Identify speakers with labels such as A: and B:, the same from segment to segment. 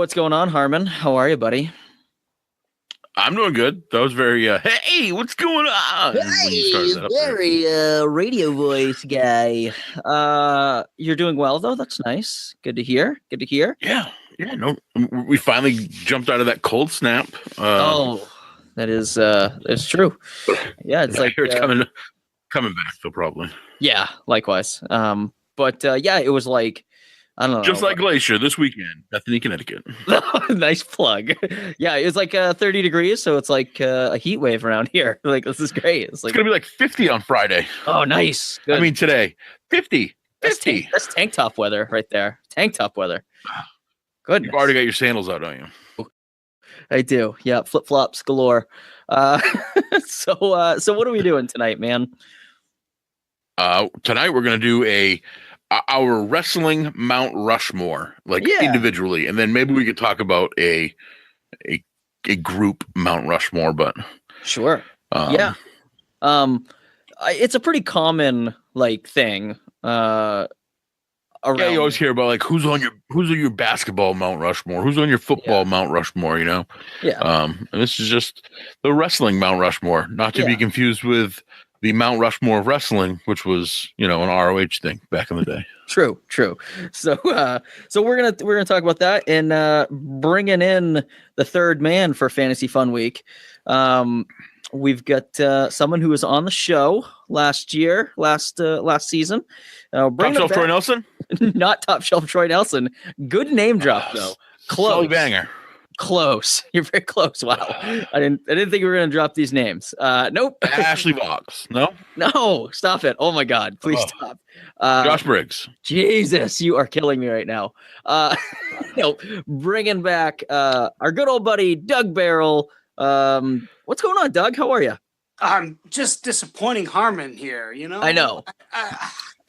A: What's going on, Harmon? How are you, buddy?
B: I'm doing good. That was very, hey, what's going on? When you started that up there.
A: Very radio voice guy. You're doing well though. That's nice. Good to hear. Good to hear.
B: Yeah. No, we finally jumped out of that cold snap.
A: That's true. Yeah, it's like
B: it's coming back though, probably.
A: Yeah, likewise. Yeah, it was like I don't know.
B: Just like Glacier this weekend, Bethany, Connecticut.
A: Nice plug. Yeah, it's like 30 degrees, so it's like a heat wave around here. Like this is great.
B: It's gonna be like 50 on Friday.
A: Oh, nice.
B: Good. I mean today, 50.
A: That's tank top weather right there. Tank top weather. Good.
B: You've already got your sandals out, don't you?
A: I do. Yeah, flip flops galore. So what are we doing tonight, man?
B: Tonight we're gonna do our wrestling Mount Rushmore, individually, and then maybe we could talk about a group Mount Rushmore. But
A: sure, yeah, it's a pretty common thing.
B: Yeah, you always hear about who's on your basketball Mount Rushmore, who's on your football Mount Rushmore, Yeah. And this is just the wrestling Mount Rushmore, not to be confused with the Mount Rushmore of wrestling, which was, an ROH thing back in the day.
A: True. So we're gonna talk about that and bringing in the third man for Fantasy Fun Week. We've got someone who was on the show last season.
B: Top Shelf Troy Nelson?
A: Not Top Shelf Troy Nelson. Good name drop though. Close.
B: Sully Banger.
A: Close. You're very close. Wow. I didn't think we were gonna drop these names. Nope.
B: Ashley Vox.
A: No. Stop it. Oh my God. Please stop.
B: Josh Briggs.
A: Jesus, you are killing me right now. Bringing back our good old buddy Doug Barrel. What's going on, Doug? How are you?
C: I'm just disappointing Harmon here.
A: I know.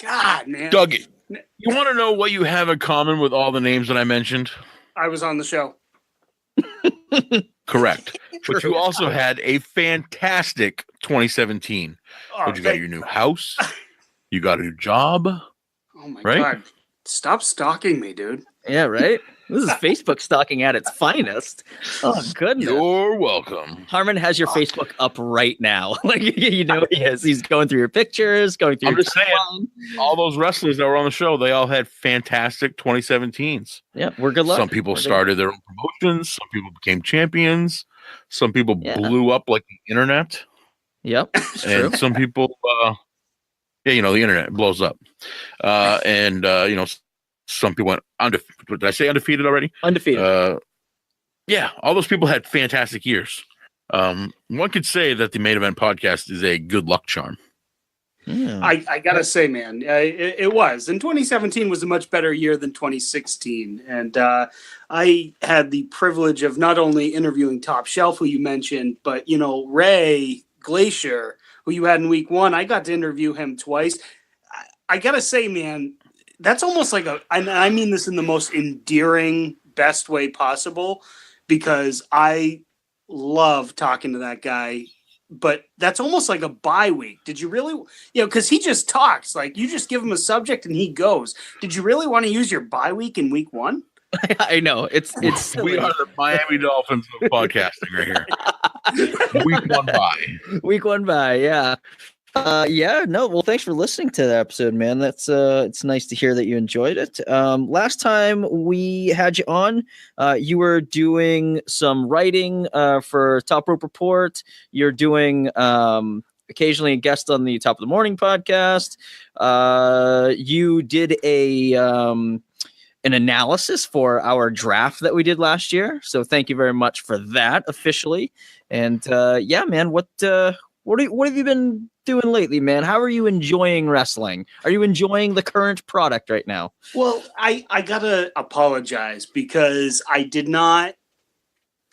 C: God, man.
B: Doug, you want to know what you have in common with all the names that I mentioned?
C: I was on the show.
B: Correct. But you also had a fantastic 2017. You got your new house. You got a new job.
C: Oh my God. Stop stalking me, dude.
A: Yeah, right? This is Facebook stalking at its finest. Oh, goodness.
B: You're welcome.
A: Harmon has your Facebook up right now. He is. He's going through your pictures, going through
B: I'm just saying, all those wrestlers that were on the show, they all had fantastic 2017s.
A: Yeah, we're good luck.
B: Some people started their own promotions. Some people became champions. Some people blew up like the internet.
A: Yep,
B: and some people, the internet blows up. Some people went undefeated. Did I say undefeated already?
A: Undefeated.
B: All those people had fantastic years. One could say that the Main Event podcast is a good luck charm.
A: Yeah.
C: I gotta say, man, it was. And 2017 was a much better year than 2016. And I had the privilege of not only interviewing Top Shelf, who you mentioned, but, Ray Glacier, who you had in week one. I got to interview him twice. I gotta say, man, that's almost like I mean this in the most endearing, best way possible, because I love talking to that guy, but that's almost like a bye week. Did you really, because he just talks, you just give him a subject and he goes. Did you really want to use your bye week in week one?
A: I know. It's
B: we are the Miami Dolphins of podcasting right here. Week one bye,
A: yeah. Well, thanks for listening to the episode, man. That's it's nice to hear that you enjoyed it. Last time we had you on, you were doing some writing for Top Rope Report. You're doing occasionally a guest on the Top of the Morning podcast. You did an analysis for our draft that we did last year. So thank you very much for that officially. And man, what have you been doing lately, man? How are you enjoying wrestling? Are you enjoying the current product right now?
C: Well, I gotta apologize because I did not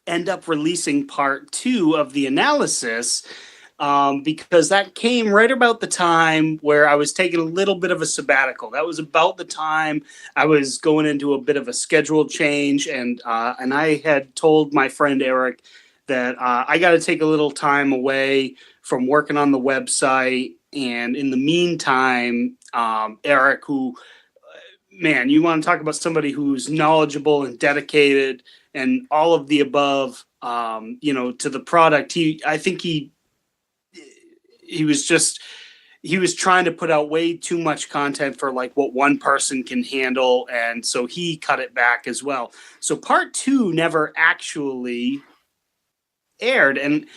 C: end up releasing part 2 of the analysis because that came right about the time where I was taking a little bit of a sabbatical. That was about the time I was going into a bit of a schedule change, and I had told my friend Eric that I got to take a little time away from working on the website. And in the meantime, Eric, who man, you want to talk about somebody who's knowledgeable and dedicated and all of the above, to the product. I think he was trying to put out way too much content for like what one person can handle. And so he cut it back as well. So part 2 never actually aired. And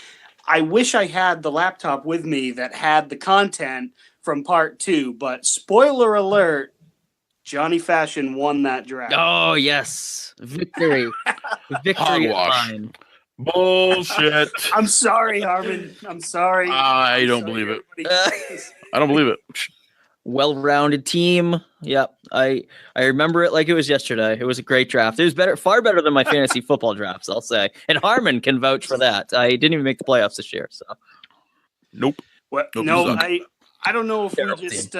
C: I wish I had the laptop with me that had the content from part 2, but spoiler alert, Johnny Fashion won that draft.
A: Oh yes. Victory. Victory is mine.
B: Bullshit.
C: I'm sorry, Harmon. I'm sorry.
B: I don't believe it. I don't believe it.
A: Well-rounded team. Yep. I remember it like it was yesterday. It was a great draft. It was far better than my fantasy football drafts, I'll say. And Harmon can vouch for that. I didn't even make the playoffs this year. So
B: Nope.
C: Well,
B: nope,
C: no, I don't know if we just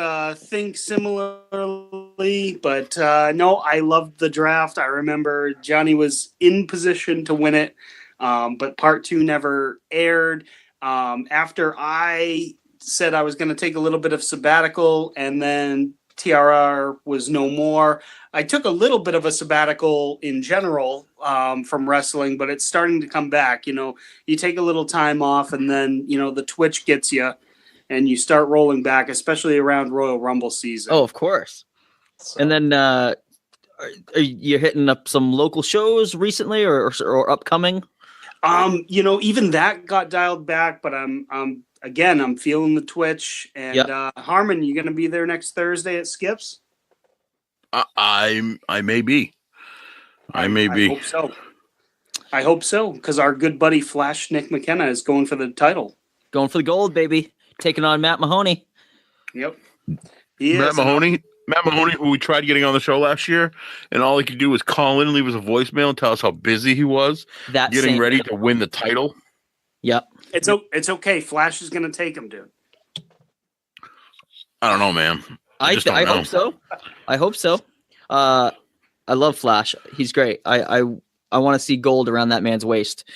C: think similarly, but no, I loved the draft. I remember Johnny was in position to win it, but part 2 never aired. After I said I was going to take a little bit of sabbatical and then TRR was no more, I took a little bit of a sabbatical in general from wrestling, but it's starting to come back. You take a little time off and then, the Twitch gets you. And you start rolling back, especially around Royal Rumble season.
A: Oh, of course. So. And then are you hitting up some local shows recently or upcoming?
C: Even that got dialed back, but I'm feeling the Twitch. And Harmon, you going to be there next Thursday at Skips?
B: I may be. I
C: hope so. I hope so, because our good buddy Flash Nick McKenna is going for the title.
A: Going for the gold, baby. Taking on Matt Mahoney.
C: Yep.
B: Matt Mahoney, who we tried getting on the show last year, and all he could do was call in and leave us a voicemail and tell us how busy he was getting ready to win the title.
A: Yep.
C: It's okay. Flash is going to take him, dude.
B: I don't know, man. I
A: hope so. I hope so. I love Flash. He's great. I want to see gold around that man's waist.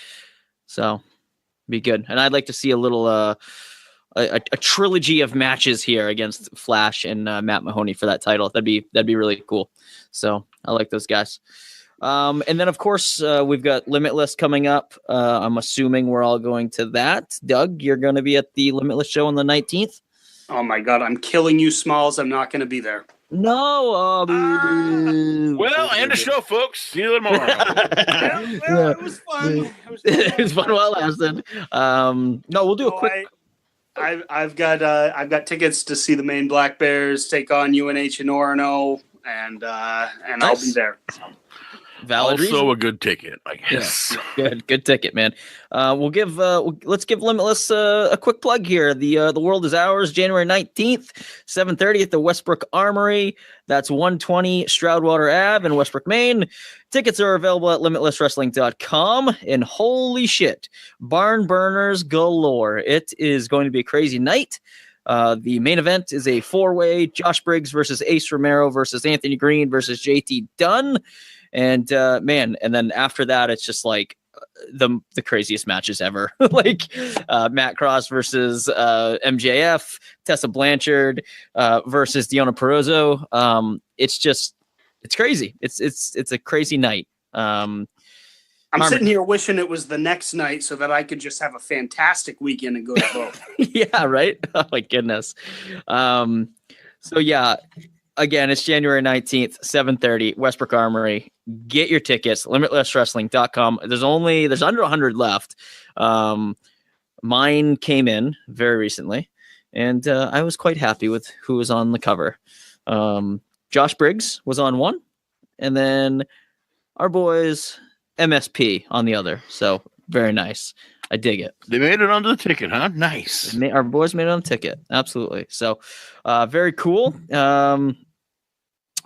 A: So be good. And I'd like to see a little a trilogy of matches here against Flash and Matt Mahoney for that title. That'd be really cool. So I like those guys. And then of course we've got Limitless coming up. I'm assuming we're all going to that. Doug, you're going to be at the Limitless show on the 19th.
C: Oh my God, I'm killing you, Smalls. I'm not going to be there.
A: No.
B: Well, end the show, folks. See you tomorrow.
C: It was fun.
A: It was fun while it lasted. No, we'll do a quick.
C: I've got tickets to see the Maine Black Bears take on UNH and Orono, and nice. I'll be there.
A: Valid
B: also
A: reason.
B: A good ticket, I guess.
A: Yeah, good ticket, man. Let's give Limitless a quick plug here. The World is Ours, January 19th, 7:30 at the Westbrook Armory. That's 120 Stroudwater Ave in Westbrook, Maine. Tickets are available at limitlesswrestling.com. And holy shit, barn burners galore. It is going to be a crazy night. The main event is a 4-way: Josh Briggs versus Ace Romero versus Anthony Green versus JT Dunn. And and then after that, it's just like the craziest matches ever. Like Matt Cross versus MJF, Tessa Blanchard versus Deonna Purrazzo. It's crazy. It's a crazy night.
C: I'm sitting here wishing it was the next night so that I could just have a fantastic weekend and go to both.
A: Yeah, right. Oh my goodness. So yeah. Again, it's January 19th, 7:30, Westbrook Armory. Get your tickets, limitlesswrestling.com. There's under 100 left. Mine came in very recently, and I was quite happy with who was on the cover. Josh Briggs was on one, and then our boys MSP on the other. So very nice. I dig it.
B: They made it onto the ticket, huh? Nice.
A: Our boys made it on the ticket. Absolutely. So very cool.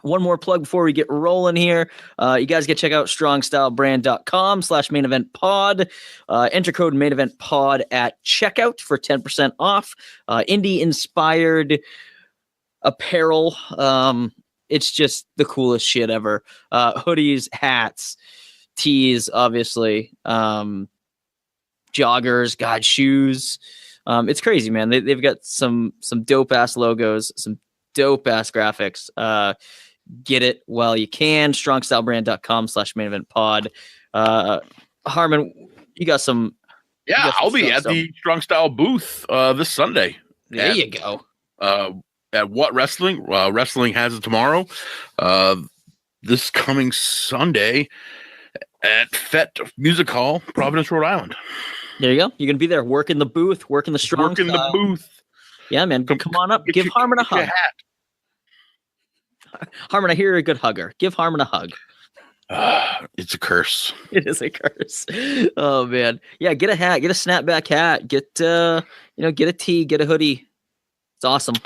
A: One more plug before we get rolling here. You guys get to check out strongstylebrand.com/main event pod. Enter code main event pod at checkout for 10% off. Indie inspired apparel. It's just the coolest shit ever. Hoodies, hats, tees, obviously. Joggers, shoes. It's crazy, man. They've got some dope ass logos, some dope ass graphics. get it while you can. strongstylebrand.com/main-event-pod. Harmon, you got some.
B: Yeah, I'll be at the Strong Style booth this Sunday.
A: There you go.
B: At What Wrestling? Wrestling has it tomorrow. This coming Sunday at FET Music Hall, Providence, Rhode Island.
A: There you go. You're gonna be there, working the booth, working the strong
B: style.
A: The booth. Yeah, man. Come on up. Give Harmon a hug. Harmon, I hear you're a good hugger. Give Harmon a hug.
B: It's a curse.
A: It is a curse. Oh man. Yeah, get a hat, get a snapback hat, get get a tee, get a hoodie. It's awesome.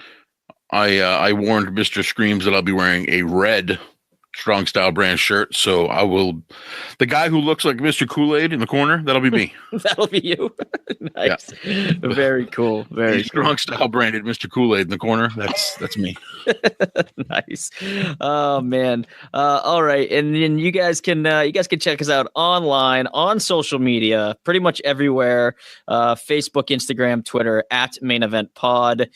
B: I warned Mr. Screams that I'll be wearing a red Strong Style brand shirt, so I will. The guy who looks like Mr. Kool-Aid in the corner, that'll be me.
A: That'll be you. Nice. Yeah. Very cool. Very
B: Strong Style branded Mr. Kool-Aid in the corner. That's me.
A: Nice. Oh man. All right, and then you guys can check us out online on social media, pretty much everywhere. Facebook, Instagram, Twitter @Main Event Pod.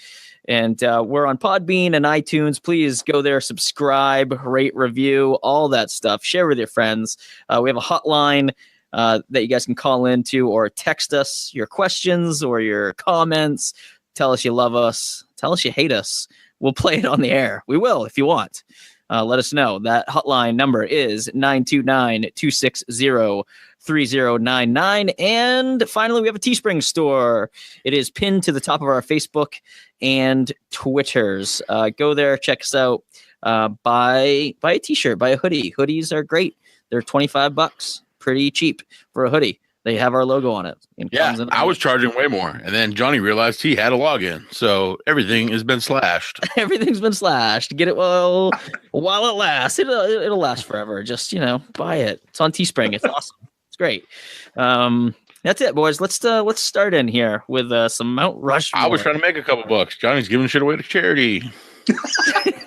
A: And we're on Podbean and iTunes. Please go there, subscribe, rate, review, all that stuff. Share with your friends. We have a hotline that you guys can call into or text us your questions or your comments. Tell us you love us. Tell us you hate us. We'll play it on the air. We will if you want. Let us know. That hotline number is 929-260-3099. And finally, we have a Teespring store. It is pinned to the top of our Facebook and Twitters. Go there, check us out. Buy a t-shirt, buy a hoodie. Hoodies are great. They're $25, pretty cheap for a hoodie. They have our logo on it.
B: Yeah, I was charging way more, and then Johnny realized he had a login, so everything has been slashed.
A: Everything's been slashed. Get it while it lasts. It'll last forever. Just buy it. It's on Teespring. It's awesome. It's great. That's it, boys. Let's start in here with some Mount Rushmore.
B: I was trying to make a couple bucks. Johnny's giving shit away to charity.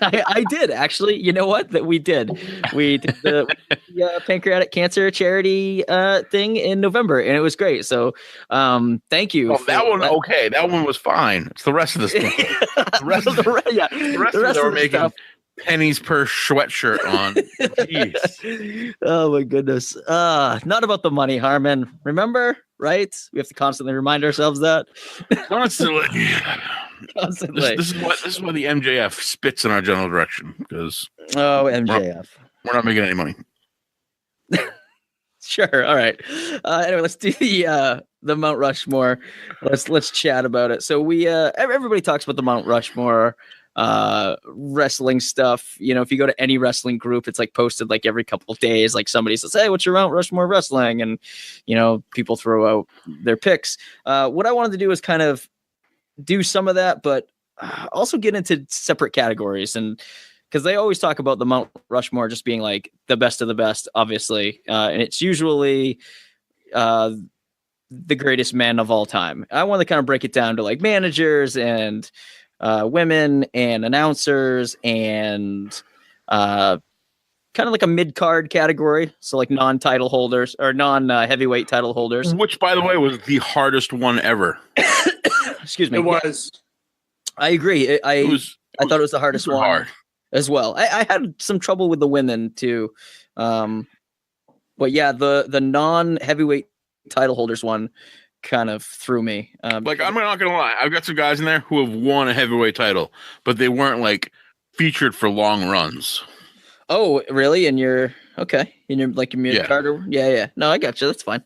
A: I did actually. You know what? That we did. We did the pancreatic cancer charity thing in November, and it was great. So, thank you.
B: Well, that one, okay. That one was fine. It's the rest of the stuff. The rest of them are making stuff. Pennies per sweatshirt on. Jeez.
A: Oh my goodness. Not about the money, Harmon. Remember, right? We have to constantly remind ourselves that.
B: Constantly. This is why the MJF spits in our general direction, because
A: MJF.
B: We're not making any money.
A: Sure. All right. Anyway, let's do the Mount Rushmore. Let's chat about it. So we everybody talks about the Mount Rushmore wrestling stuff. If you go to any wrestling group, it's like posted like every couple of days. Like somebody says, "Hey, what's your Mount Rushmore wrestling?" And people throw out their picks. What I wanted to do is kind of do some of that, but also get into separate categories, and because they always talk about the Mount Rushmore just being like the best of the best, obviously, and it's usually the greatest men of all time. I want to kind of break it down to like managers and women and announcers and kind of like a mid-card category. So like non-title holders or non-heavyweight title holders.
B: Which, by the way, was the hardest one ever.
A: Excuse me.
C: It was.
A: I agree. I thought it was the hardest one
B: hard
A: as well. I had some trouble with the women too. But yeah, the non-heavyweight title holders one kind of threw me.
B: I'm not gonna lie, I've got some guys in there who have won a heavyweight title, but they weren't like featured for long runs.
A: Oh, really? And you're okay? And you're like your mid Carter? Yeah. No, I got you. That's fine.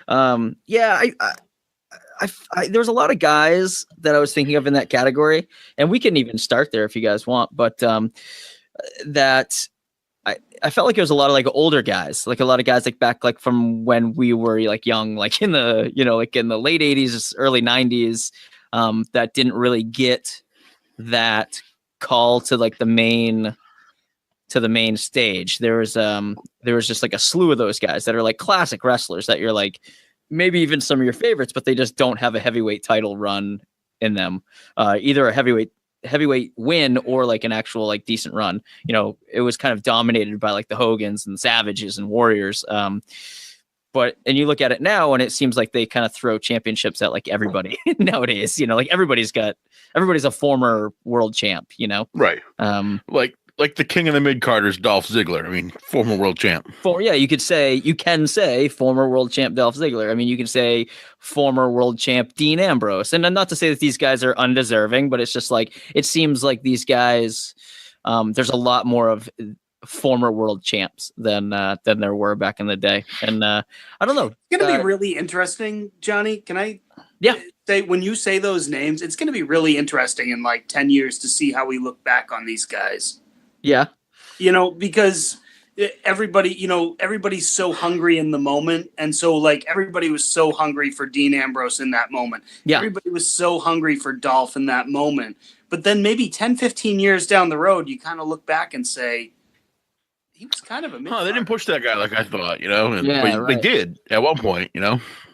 A: Yeah, I there's a lot of guys that I was thinking of in that category, and we can even start there if you guys want. But that I felt like it was a lot of like older guys, like a lot of guys like back like from when we were like young, like in the like in the late 80s, early 90s, that didn't really get that call to like the main stage. There was just like a slew of those guys that are like classic wrestlers that you're like maybe even some of your favorites, but they just don't have a heavyweight title run in them, either a heavyweight win or like an actual like decent run. It was kind of dominated by like the Hogans and Savages and Warriors. And you look at it now and it seems like they kind of throw championships at like everybody nowadays, like everybody's a former world champ,
B: right. Like like the king of the mid-carders, Dolph Ziggler. I mean, former world champ.
A: You can say former world champ Dolph Ziggler. I mean, you can say former world champ Dean Ambrose. And not to say that these guys are undeserving, but it's just like, it seems like these guys, there's a lot more of former world champs than there were back in the day. And I don't know.
C: It's going to be really interesting, Johnny. Can I say, when you say those names, it's going to be really interesting in like 10 years to see how we look back on these guys.
A: Yeah.
C: Because everybody's so hungry in the moment. And so like everybody was so hungry for Dean Ambrose in that moment.
A: Yeah.
C: Everybody was so hungry for Dolph in that moment. But then maybe 10, 15 years down the road, you kind of look back and say, he was kind of a
B: they didn't push that guy like I thought,
A: but
B: they did at one point,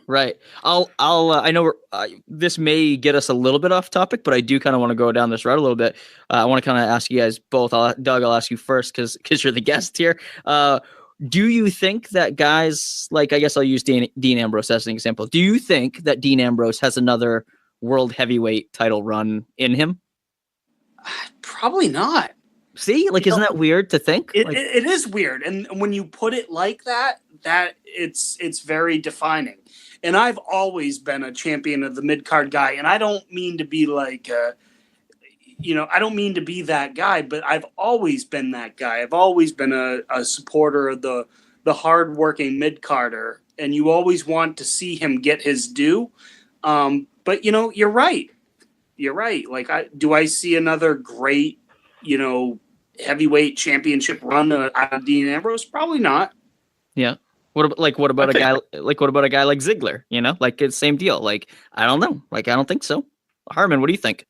A: Right. I know this may get us a little bit off topic, but I do kind of want to go down this route a little bit. I want to kind of ask you guys both. Doug, I'll ask you first because you're the guest here. Do you think that guys like, I guess I'll use Dean Ambrose as an example. Do you think that Dean Ambrose has another world heavyweight title run in him?
C: Probably not.
A: See, like, isn't that weird to think?
C: It is weird. And when you put it like that it's very defining. And I've always been a champion of the mid-card guy. And I don't mean to be like, I don't mean to be that guy, but I've always been that guy. I've always been a supporter of the hard-working mid-carder. And you always want to see him get his due. But, you're right. You're right. Like, do I see another great, heavyweight championship run out of Dean Ambrose? Probably not.
A: Yeah. What about a guy like Ziggler? Like it's same deal. Like I don't know. Like I don't think so. Harmon, what do you think?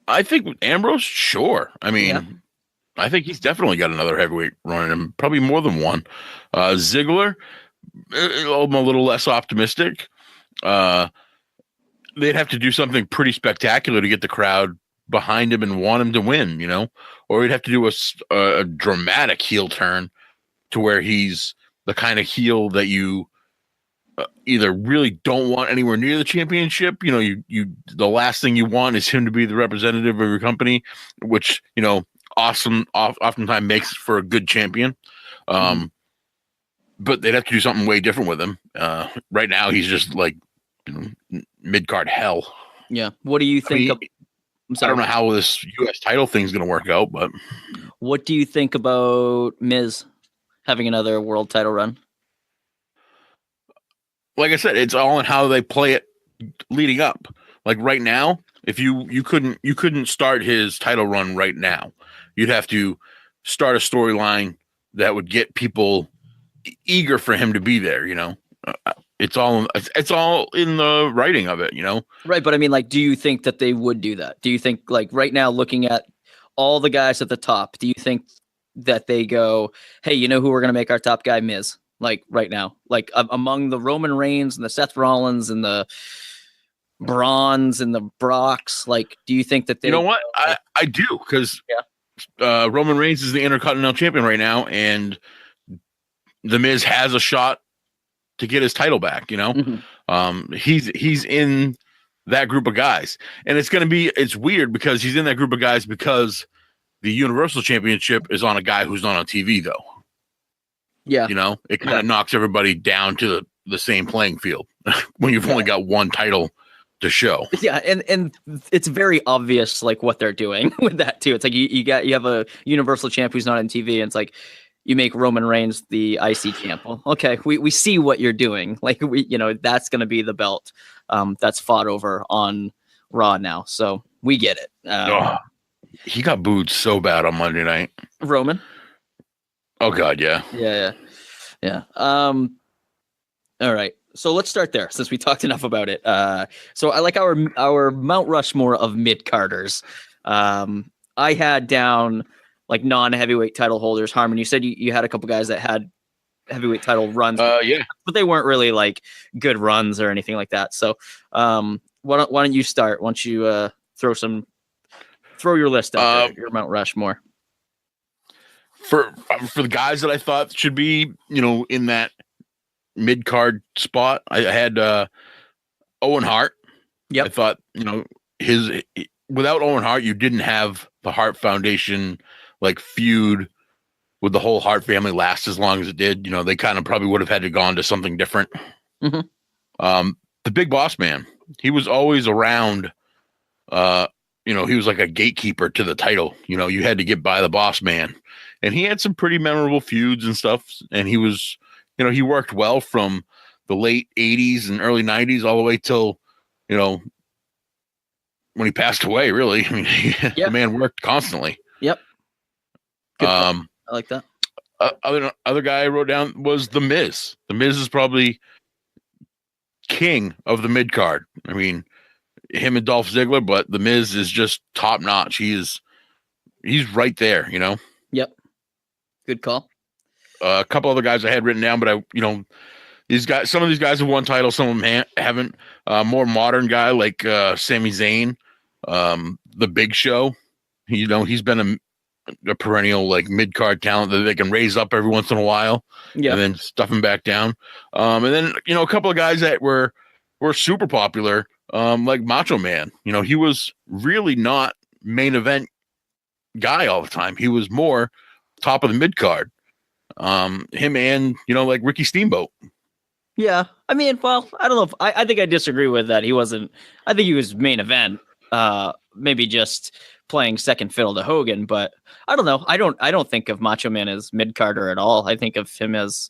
B: I think Ambrose, sure. I mean, I think he's definitely got another heavyweight run in him, probably more than one. Ziggler, I'm a little less optimistic. They'd have to do something pretty spectacular to get the crowd behind him and want him to win, or he'd have to do a dramatic heel turn to where he's the kind of heel that you either really don't want anywhere near the championship. You the last thing you want is him to be the representative of your company, which, oftentimes makes for a good champion. But they'd have to do something way different with him. Right now, he's just like mid-card hell.
A: Yeah. What do you think?
B: I don't know how this U.S. title thing is going to work out, but
A: what do you think about Miz having another world title run?
B: Like I said, it's all in how they play it leading up. Like right now, if you couldn't start his title run right now, you'd have to start a storyline that would get people eager for him to be there. It's all in the writing of it,
A: Right, but I mean, like, do you think that they would do that? Do you think, like, right now, looking at all the guys at the top, do you think that they go, hey, you know who we're going to make our top guy? Miz, like, right now? Like, among the Roman Reigns and the Seth Rollins and the Brauns and the Brocks, like, do you think that they...
B: You know what? I do, because Roman Reigns is the Intercontinental Champion right now, and The Miz has a shot to get his title back, Mm-hmm. He's in that group of guys, and it's weird because he's in that group of guys because the Universal Championship is on a guy who's not on TV though.
A: Yeah.
B: It kind of knocks everybody down to the same playing field when you've only got one title to show.
A: Yeah. And it's very obvious, like what they're doing with that too. It's like you have a Universal champ who's not on TV, and it's like, you make Roman Reigns the IC champ. Well, okay, we see what you're doing. Like that's going to be the belt that's fought over on Raw now. So we get it.
B: He got booed so bad on Monday night.
A: Roman.
B: Oh God, yeah.
A: Yeah. All right. So let's start there since we talked enough about it. So I like our Mount Rushmore of mid-carders. I had down like non-heavyweight title holders. Harmon, you said you had a couple guys that had heavyweight title runs.
B: Yeah.
A: But they weren't really like good runs or anything like that. So why don't you start? Why don't you throw your list out there, your Mount Rushmore.
B: For the guys that I thought should be, in that mid-card spot, I had Owen Hart.
A: Yep.
B: I thought, without Owen Hart, you didn't have the Hart Foundation like feud with the whole Hart family last as long as it did. You know, they kind of probably would have had to gone to something different.
A: Mm-hmm.
B: The Big Boss Man, he was always around. You know, he was like a gatekeeper to the title. You know, you had to get by the Boss Man, and he had some pretty memorable feuds and stuff. And he was, you know, he worked well from the late 80s and early 90s all the way till, you know, when he passed away, really. I mean, the man worked constantly.
A: Yep. Good I like that.
B: Other guy I wrote down was The Miz. The Miz is probably king of the mid card. I mean, him and Dolph Ziggler, but The Miz is just top notch. He's right there, you know?
A: Yep. Good call.
B: A couple other guys I had written down, but some of these guys have won titles, some of them haven't. More modern guy like Sami Zayn, the Big Show. You know, he's been a perennial like mid card talent that they can raise up every once in a while, and then stuff him back down. And then a couple of guys that were super popular, like Macho Man. You know, he was really not main event guy all the time. He was more top of the mid card. Him and like Ricky Steamboat.
A: Yeah, I mean, well, I don't know if I think I disagree with that. He wasn't. I think he was main event. Maybe just playing second fiddle to Hogan, but I don't know. I don't think of Macho Man as mid-carder at all. I think of him as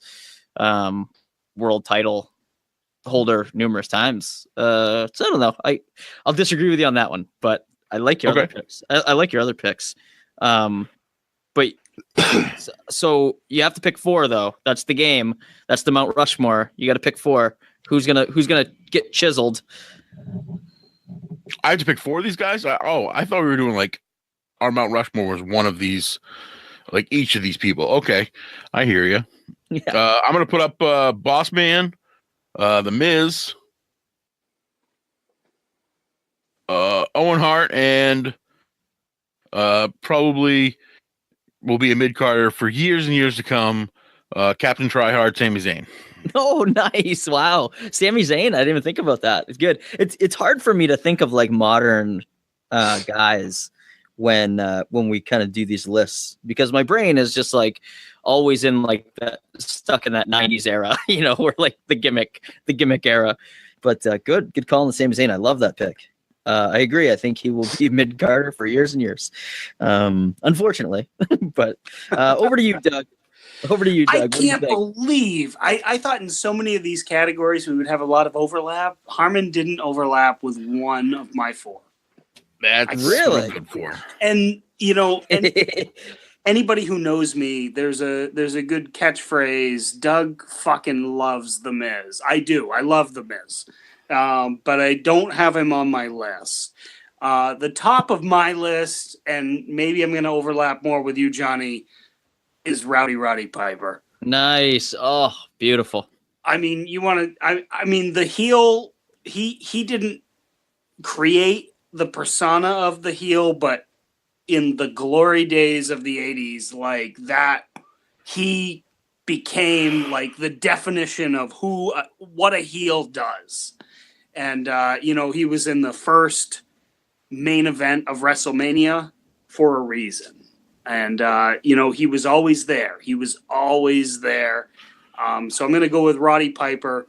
A: world title holder numerous times. So I don't know. I'll disagree with you on that one, but I like your other picks. I like your other picks. But so you have to pick 4 though. That's the game. That's the Mount Rushmore. You got to pick 4. Who's gonna get chiseled?
B: I had to pick 4 of these guys. I thought we were doing like our Mount Rushmore was one of these, like each of these people. Okay, I hear you. Yeah. I'm gonna put up Boss Man, The Miz, Owen Hart, and probably will be a mid-carder for years and years to come. Captain Tryhard, Sami Zayn.
A: Oh, nice. Wow. Sami Zayn. I didn't even think about that. It's good. It's hard for me to think of like modern guys when we kind of do these lists, because my brain is just like always in like that, stuck in that 90s era, or like the gimmick era. But good call on the Sami Zayn. I love that pick. I agree. I think he will be mid-carder for years and years. Unfortunately. But over to you, Doug. Over to you, Doug.
C: I can't believe I thought in so many of these categories we would have a lot of overlap. Harmon didn't overlap with one of my 4.
B: That's
A: really
B: good for.
C: And anybody who knows me, there's a good catchphrase. Doug fucking loves The Miz. I do. I love The Miz. But I don't have him on my list. The top of my list, and maybe I'm going to overlap more with you, Johnny, is Roddy Piper.
A: Nice. Oh, beautiful.
C: I mean, I mean, the heel, he didn't create the persona of the heel, but in the glory days of the 80s, like that, he became like the definition of what a heel does. And, he was in the first main event of WrestleMania for a reason. And, he was always there. He was always there. So I'm going to go with Roddy Piper.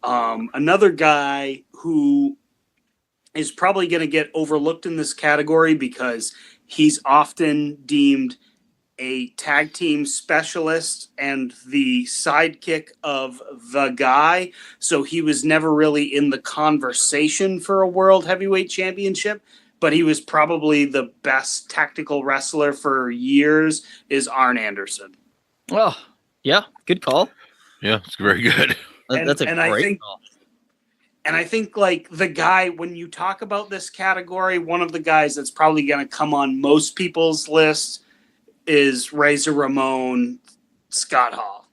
C: Another guy who is probably going to get overlooked in this category because he's often deemed a tag team specialist and the sidekick of the guy. So he was never really in the conversation for a world heavyweight championship, but he was probably the best tactical wrestler for years, is Arn Anderson.
A: Oh, yeah. Good call.
B: Yeah, it's very good.
A: That's a great call.
C: And I think like the guy, when you talk about this category, one of the guys that's probably going to come on most people's list is Razor Ramon Scott Hall.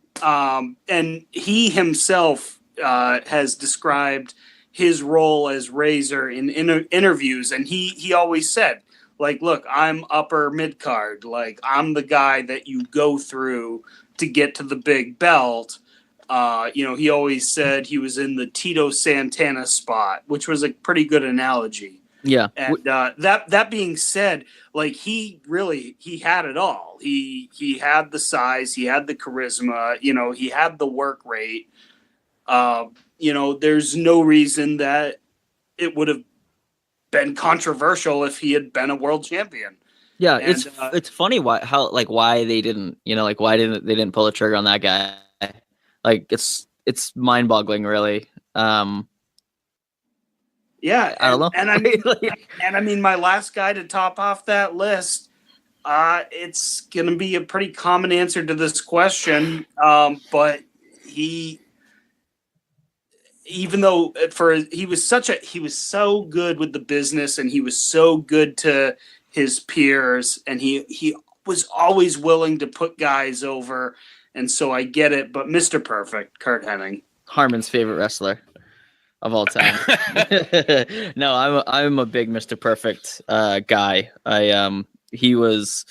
C: And he himself has described his role as Razor in interviews. And he always said, like, look, I'm upper mid card. Like, I'm the guy that you go through to get to the big belt. He always said he was in the Tito Santana spot, which was a pretty good analogy
A: Yeah.
C: And that being said, like he had it all. He had the size, he had the charisma, he had the work rate. There's no reason that it would have been controversial if he had been a world champion.
A: Yeah, it's funny why they didn't, why they didn't pull the trigger on that guy. Like it's mind-boggling, really.
C: Yeah,
A: I don't know.
C: And I mean, my last guy to top off that list, it's going to be a pretty common answer to this question, but even though he was so good with the business and he was so good to his peers, and he was always willing to put guys over, and so I get it. But Mr. Perfect, Curt Hennig,
A: Harmon's favorite wrestler of all time. No, I'm a big Mr. Perfect guy. He was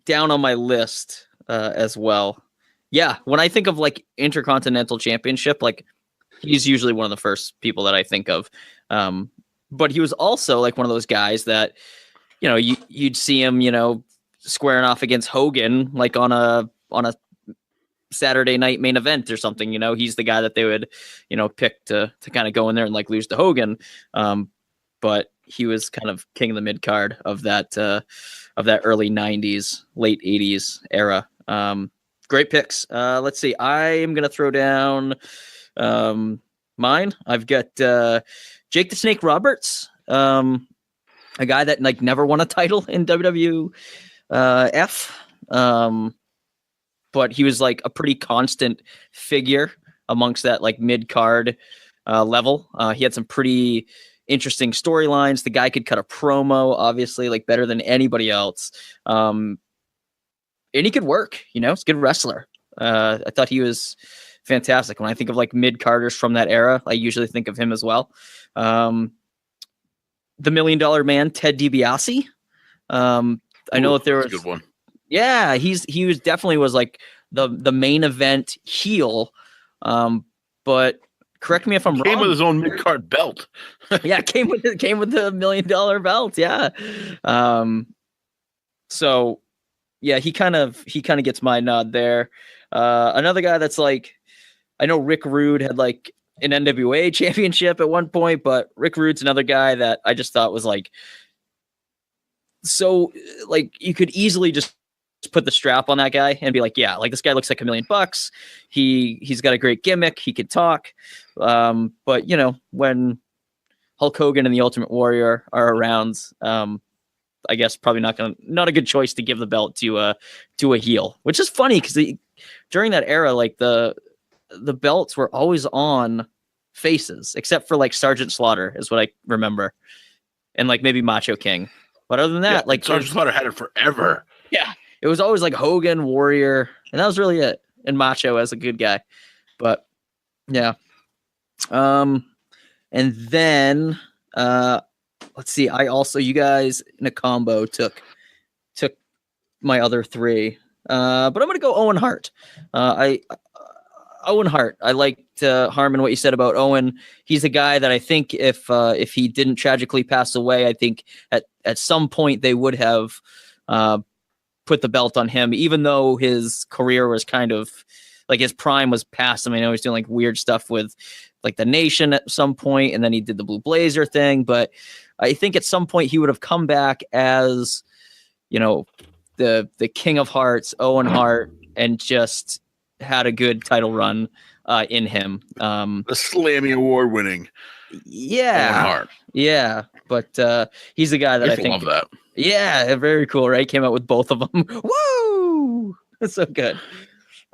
A: down on my list as well. Yeah, when I think of like Intercontinental Championship, like he's usually one of the first people that I think of. But he was also like one of those guys that, you'd see him, squaring off against Hogan like on a Saturday night main event or something. He's the guy that they would, pick to kind of go in there and like lose to Hogan. But he was kind of king of the mid card of that early 90s, late 80s era. Great picks. Let's see. I am going to throw down mine. I've got Jake the Snake Roberts, a guy that like never won a title in WWF. But he was like a pretty constant figure amongst that like mid card level. He had some pretty interesting storylines. The guy could cut a promo, obviously, like better than anybody else. And he could work, he's a good wrestler. I thought he was fantastic. When I think of like mid carders from that era, I usually think of him as well. The $1 Million Man, Ted DiBiase. I know that there was
B: a good one.
A: Yeah, he was definitely was like the main event heel. But correct me if I'm wrong.
B: Came with his own mid card belt.
A: Yeah, came with the $1 Million belt. Yeah. So yeah, he kind of gets my nod there. Another guy that's like, I know Rick Rude had like an NWA championship at one point, but Rick Rude's another guy that I just thought was like, so like you could easily just put the strap on that guy and be like, yeah, like this guy looks like $1 million. He's got a great gimmick. He could talk. But when Hulk Hogan and the Ultimate Warrior are around, I guess probably not a good choice to give the belt to a heel, which is funny because during that era, like the belts were always on faces, except for like Sergeant Slaughter is what I remember, and like maybe Macho King. But other than that, like
B: Sergeant Slaughter had it forever.
A: Yeah, it was always like Hogan, Warrior, and that was really it. And Macho as a good guy, but yeah. And then let's see. I also, you guys in a combo took my other three, but I'm gonna go Owen Hart. Owen Hart. I liked Harmon what you said about Owen. He's a guy that I think if he didn't tragically pass away, I think at some point they would have put the belt on him, even though his career was kind of like his prime was past him. I know he's doing like weird stuff with like the Nation at some point, and then he did the Blue Blazer thing. But I think at some point he would have come back as, the King of Hearts, Owen Hart, and just had a good title run in him.
B: The Slammy Award winning.
A: Yeah.
B: Owen Hart.
A: Yeah. But he's the guy that I think.
B: Love that.
A: Yeah. Very cool, right? Came out with both of them. Woo! That's so good.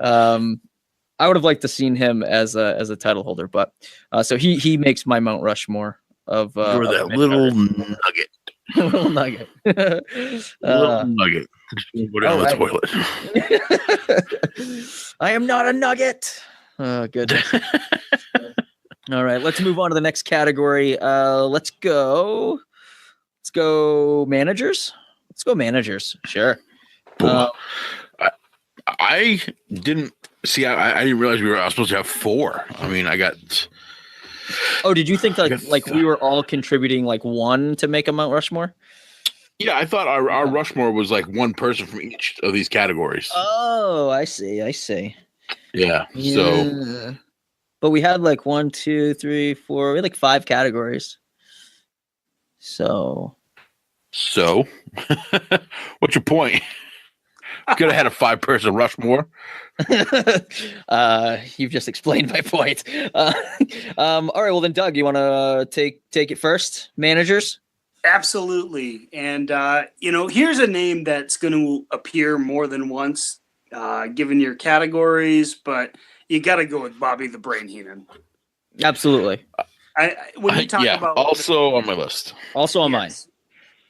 A: I would have liked to seen him as a title holder, but so he makes my Mount Rushmore of
B: you're that little nugget.
A: Little nugget.
B: Little nugget. Go down the
A: toilet. I am not a nugget. Oh, good. All right, let's move on to the next category. Let's go managers. Let's go managers. Sure.
B: I didn't see. I didn't realize we were supposed to have four. I mean, I got
A: Oh, did you think like we were all contributing like one to make a Mount Rushmore?
B: Yeah, I thought our Rushmore was like one person from each of these categories.
A: Oh, I see.
B: Yeah. So,
A: but we had like 1, 2, 3, 4. We had like 5 categories. So,
B: what's your point? Could have had a 5-person Rushmore.
A: You've just explained my point. All right. Well, then, Doug, you want to take it first? Managers.
C: Absolutely. And, here's a name that's going to appear more than once, given your categories, but you got to go with Bobby the Brain Heenan.
A: Absolutely.
C: When you talk about
B: also on my list,
A: also on mine.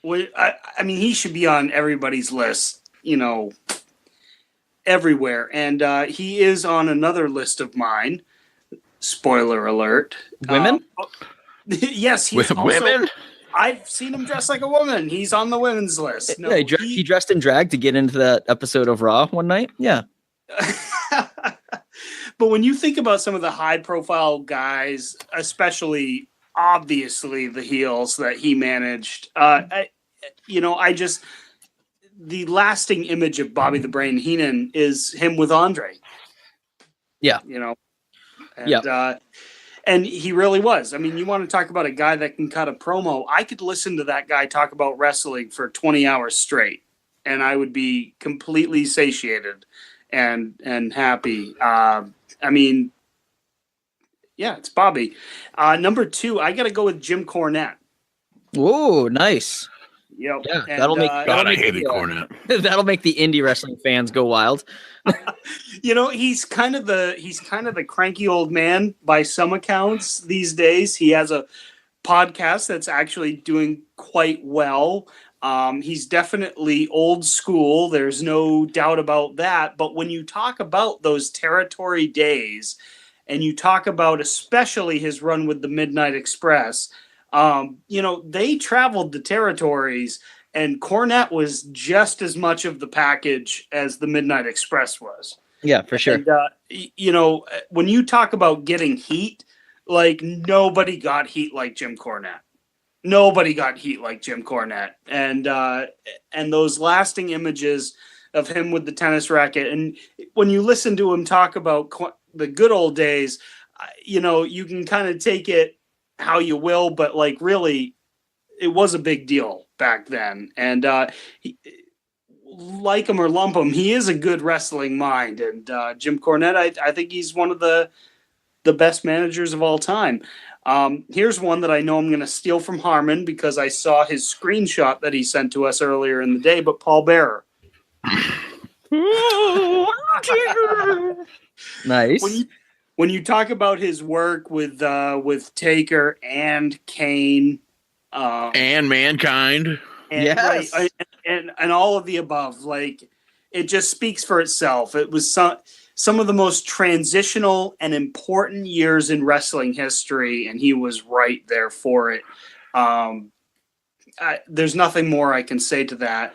C: Well, I mean, he should be on everybody's list, everywhere. And he is on another list of mine. Spoiler alert.
A: Women?
C: Yes, he's
B: women.
C: I've seen him dress like a woman. He's on the women's list. No,
A: yeah, he dressed in drag to get into that episode of Raw one night. Yeah.
C: But when you think about some of the high-profile guys, especially obviously the heels that he managed, the lasting image of Bobby the Brain Heenan is him with Andre.
A: Yeah.
C: And he really was. I mean, you want to talk about a guy that can cut a promo. I could listen to that guy talk about wrestling for 20 hours straight, and I would be completely satiated and happy. It's Bobby. Number 2, I got to go with Jim Cornette.
A: Whoa, nice.
C: Yep.
A: Yeah, that'll make
B: Cornette.
A: That'll make the indie wrestling fans go wild.
C: He's kind of the cranky old man by some accounts these days. He has a podcast that's actually doing quite well. He's definitely old school. There's no doubt about that. But when you talk about those territory days, and you talk about especially his run with the Midnight Express, they traveled the territories, and Cornette was just as much of the package as the Midnight Express was.
A: Yeah, for sure.
C: And, when you talk about getting heat, like nobody got heat like Jim Cornette. Nobody got heat like Jim Cornette. And those lasting images of him with the tennis racket. And when you listen to him talk about the good old days, you can kind of take it how you will, but like really it was a big deal back then. And like him or lump him, he is a good wrestling mind. And Jim Cornette, I think he's one of the best managers of all time. Here's one that I know I'm going to steal from Harmon because I saw his screenshot that he sent to us earlier in the day, but Paul Bearer.
A: Nice.
C: When you talk about his work with Taker and Kane,
B: and Mankind,
A: yes,
C: right, and all of the above, like it just speaks for itself. It was some of the most transitional and important years in wrestling history, and he was right there for it. There's nothing more I can say to that.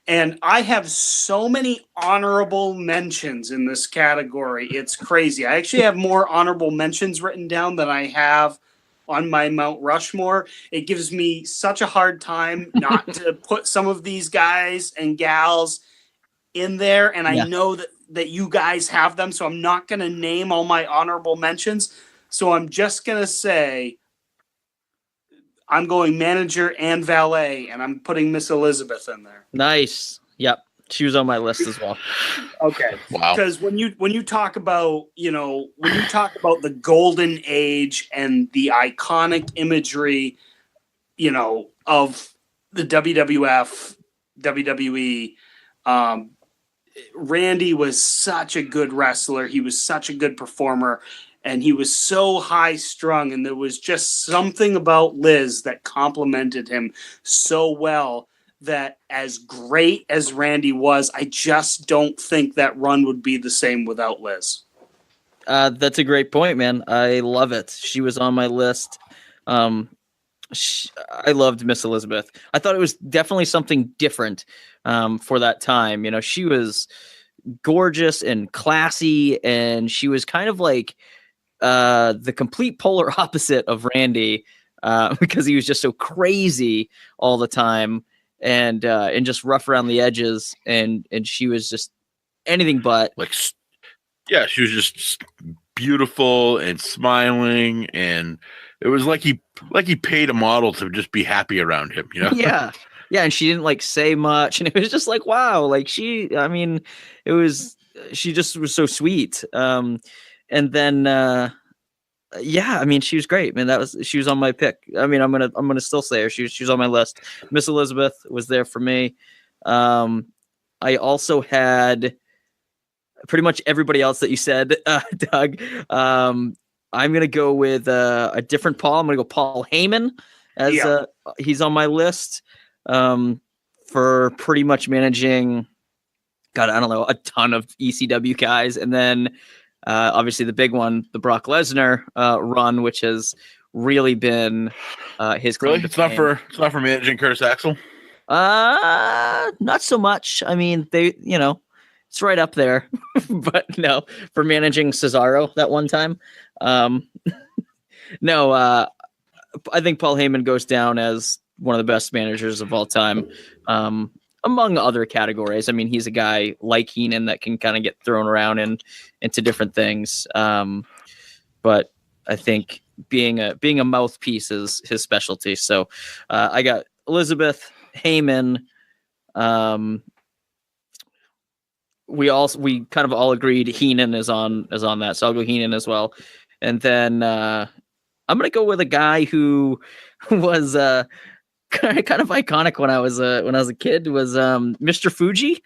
C: And I have so many honorable mentions in this category. It's crazy. I actually have more honorable mentions written down than I have on my Mount Rushmore. It gives me such a hard time not to put some of these guys and gals in there. And I know that you guys have them, so I'm not going to name all my honorable mentions. So I'm just going to say I'm going manager and valet, and I'm putting Miss Elizabeth in there.
A: Nice. Yep. She was on my list as well.
C: Okay.
B: Wow.
C: Because when you talk about, the golden age and the iconic imagery, of the WWF, WWE, Randy was such a good wrestler. He was such a good performer. And he was so high strung, and there was just something about Liz that complimented him so well that as great as Randy was, I just don't think that run would be the same without Liz.
A: That's a great point, man. I love it. She was on my list. I loved Miss Elizabeth. I thought it was definitely something different for that time. She was gorgeous and classy, and she was kind of like the complete polar opposite of Randy, because he was just so crazy all the time and just rough around the edges, and she was just anything but.
B: Like, yeah, she was just beautiful and smiling, and it was like he paid a model to just be happy around him, you know?
A: Yeah. And she didn't like say much, and it was just like, wow, like she just was so sweet. And then yeah, I mean, she was great, man. She was on my pick. I mean, I'm gonna still say her. She was on my list. Miss Elizabeth was there for me. I also had pretty much everybody else that you said, Doug. I'm gonna go with a different Paul. I'm gonna go Paul Heyman as he's on my list for pretty much managing. God, I don't know, a ton of ECW guys, and then. Obviously, the big one, the Brock Lesnar run, which has really been his.
B: Really, it's not for managing Curtis Axel.
A: Not so much. I mean, it's right up there, but no, for managing Cesaro that one time. No, I think Paul Heyman goes down as one of the best managers of all time. Among other categories. I mean, he's a guy like Heenan that can kind of get thrown around into different things. But I think being a mouthpiece is his specialty. So I got Elizabeth, Heyman. We kind of all agreed Heenan is on that. So I'll go Heenan as well. And then I'm going to go with a guy who was kind of iconic when I was a kid, was Mr. Fuji.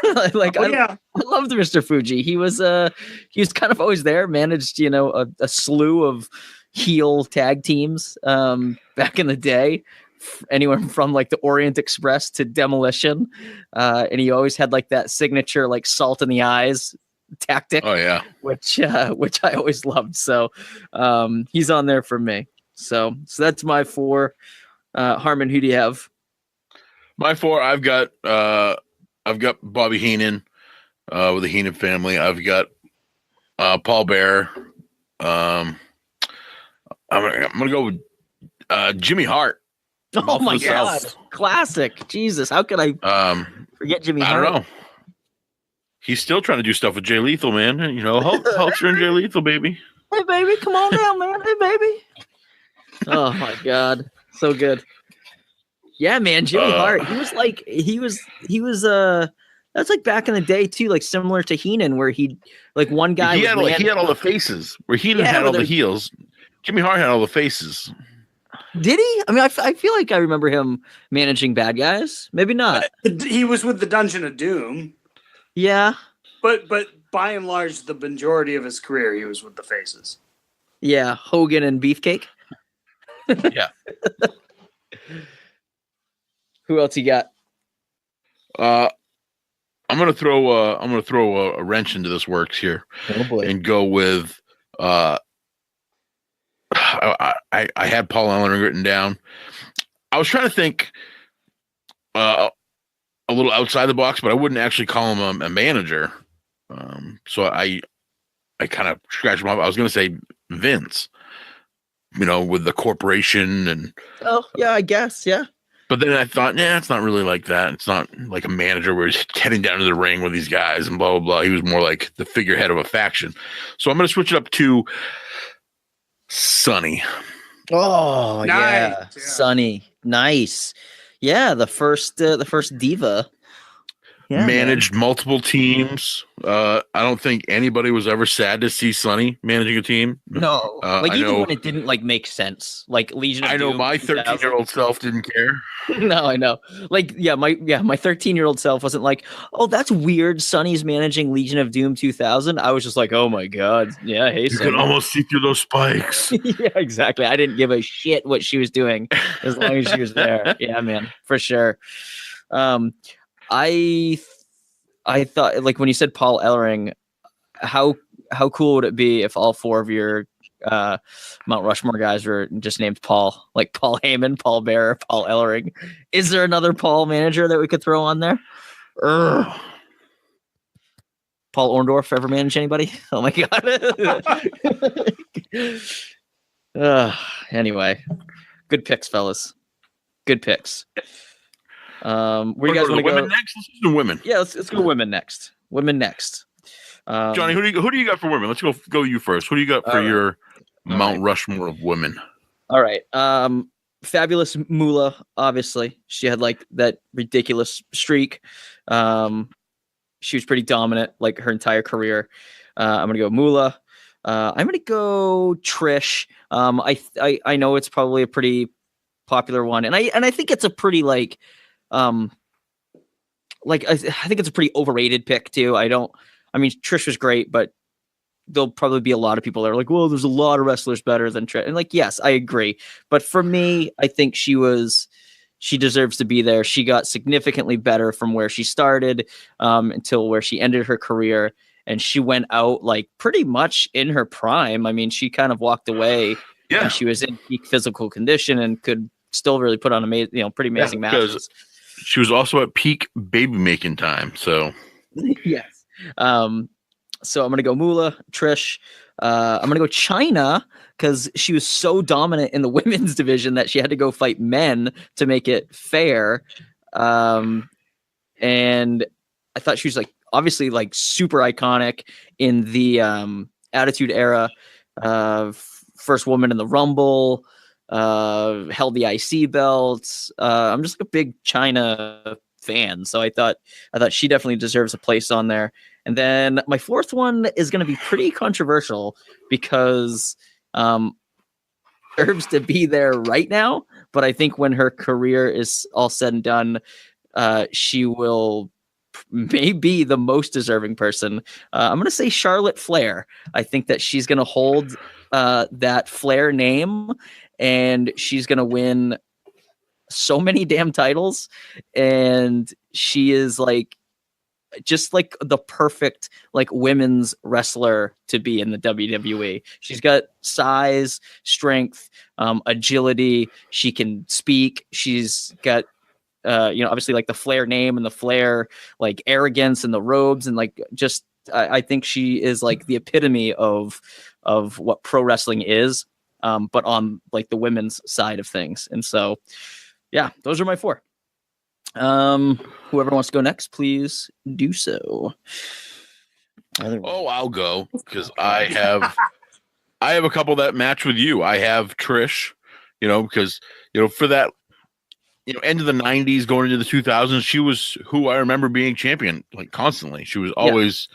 A: I loved Mr. Fuji. He was kind of always there, managed a slew of heel tag teams back in the day, anywhere from like the Orient Express to Demolition, and he always had like that signature like salt in the eyes tactic.
B: Oh yeah,
A: which I always loved. So he's on there for me. So that's my 4. Harmon, who do you have?
B: My 4, I've got Bobby Heenan with the Heenan family. I've got Paul Bearer. I'm gonna go with Jimmy Hart.
A: Oh my God, classic! Jesus, how could I forget Jimmy Hart?
B: I don't know. He's still trying to do stuff with Jay Lethal, man. You know, Hulkster and Jay Lethal, baby.
A: Hey, baby, come on down, man. Hey, baby. Oh my God. So good. Yeah, man. Jimmy Hart. He was that's like back in the day too, like similar to Heenan, where he like one guy
B: he had all the faces, where Heenan had all the heels. Jimmy Hart had all the faces.
A: Did he? I mean, I feel like I remember him managing bad guys. Maybe not.
C: He was with the Dungeon of Doom.
A: Yeah.
C: But by and large, the majority of his career, he was with the faces.
A: Yeah, Hogan and Beefcake.
B: Yeah.
A: Who else you got?
B: I'm gonna throw a wrench into this works here, and go with I had Paul Ellering written down. I was trying to think a little outside the box, but I wouldn't actually call him a manager. So I kind of scratched him off. I was going to say Vince, with the corporation and.
A: Oh yeah, I guess yeah.
B: But then I thought, it's not really like that. It's not like a manager where he's heading down to the ring with these guys and blah blah blah. He was more like the figurehead of a faction. So I'm going to switch it up to Sonny.
A: Oh yeah, Sonny, nice. Yeah, the first diva. Yeah,
B: managed multiple teams. I don't think anybody was ever sad to see Sonny managing a team.
A: No, even when it didn't make sense. Like Legion of Doom.
B: I know my 13-year-old self didn't care.
A: No, I know. My 13-year-old self wasn't like, oh, that's weird. Sonny's managing Legion of Doom 2000. I was just like, oh my God, yeah, hey,
B: you can almost see through those spikes.
A: Yeah, exactly. I didn't give a shit what she was doing as long as she was there. Yeah, man, for sure. I thought, like, when you said Paul Ellering, how cool would it be if all 4 of your Mount Rushmore guys were just named Paul, like Paul Heyman, Paul Bearer, Paul Ellering? Is there another Paul manager that we could throw on there? Paul Orndorff ever manage anybody? Oh my god. Anyway, good picks, fellas. Good picks. Where you guys want to go?
B: Women next? Let's do women.
A: Yeah, let's go women next. Women next.
B: Johnny, who do you got for women? Let's go you first. Who do you got for your Mount Rushmore of women?
A: All right. Fabulous Moolah, obviously. She had like that ridiculous streak. She was pretty dominant like her entire career. I'm gonna go Moolah. I'm gonna go Trish. I know it's probably a pretty popular one, and I think it's a pretty I think it's a pretty overrated pick too. I mean, Trish was great, but there'll probably be a lot of people that are like, well, there's a lot of wrestlers better than Trish. And like, yes, I agree. But for me, I think she deserves to be there. She got significantly better from where she started until where she ended her career. And she went out like pretty much in her prime. I mean, she kind of walked away. Yeah. And she was in peak physical condition and could still really put on pretty amazing matches.
B: She was also at peak baby making time. So
A: yes. So I'm going to go Moolah, Trish. I'm going to go China because she was so dominant in the women's division that she had to go fight men to make it fair. And I thought she was like, obviously like super iconic in the Attitude Era. First woman in the Rumble, held the IC belts. I'm just a big China fan. So I thought she definitely deserves a place on there. And then my fourth one is going to be pretty controversial because deserves to be there right now. But I think when her career is all said and done, she will maybe the most deserving person. I'm going to say Charlotte Flair. I think that she's going to hold that Flair name and she's going to win so many damn titles. And she is like, just like the perfect like women's wrestler to be in the WWE. She's got size, strength, agility. She can speak. She's got, obviously like the Flair name and the Flair like arrogance and the robes and like just I think she is like the epitome of what pro wrestling is, but on like the women's side of things. And so, yeah, those are my four. Whoever wants to go next, please do so.
B: I'll go because I have a couple that match with you. I have Trish, because for that end of the 90s going into the 2000s, she was who I remember being champion like constantly. She was always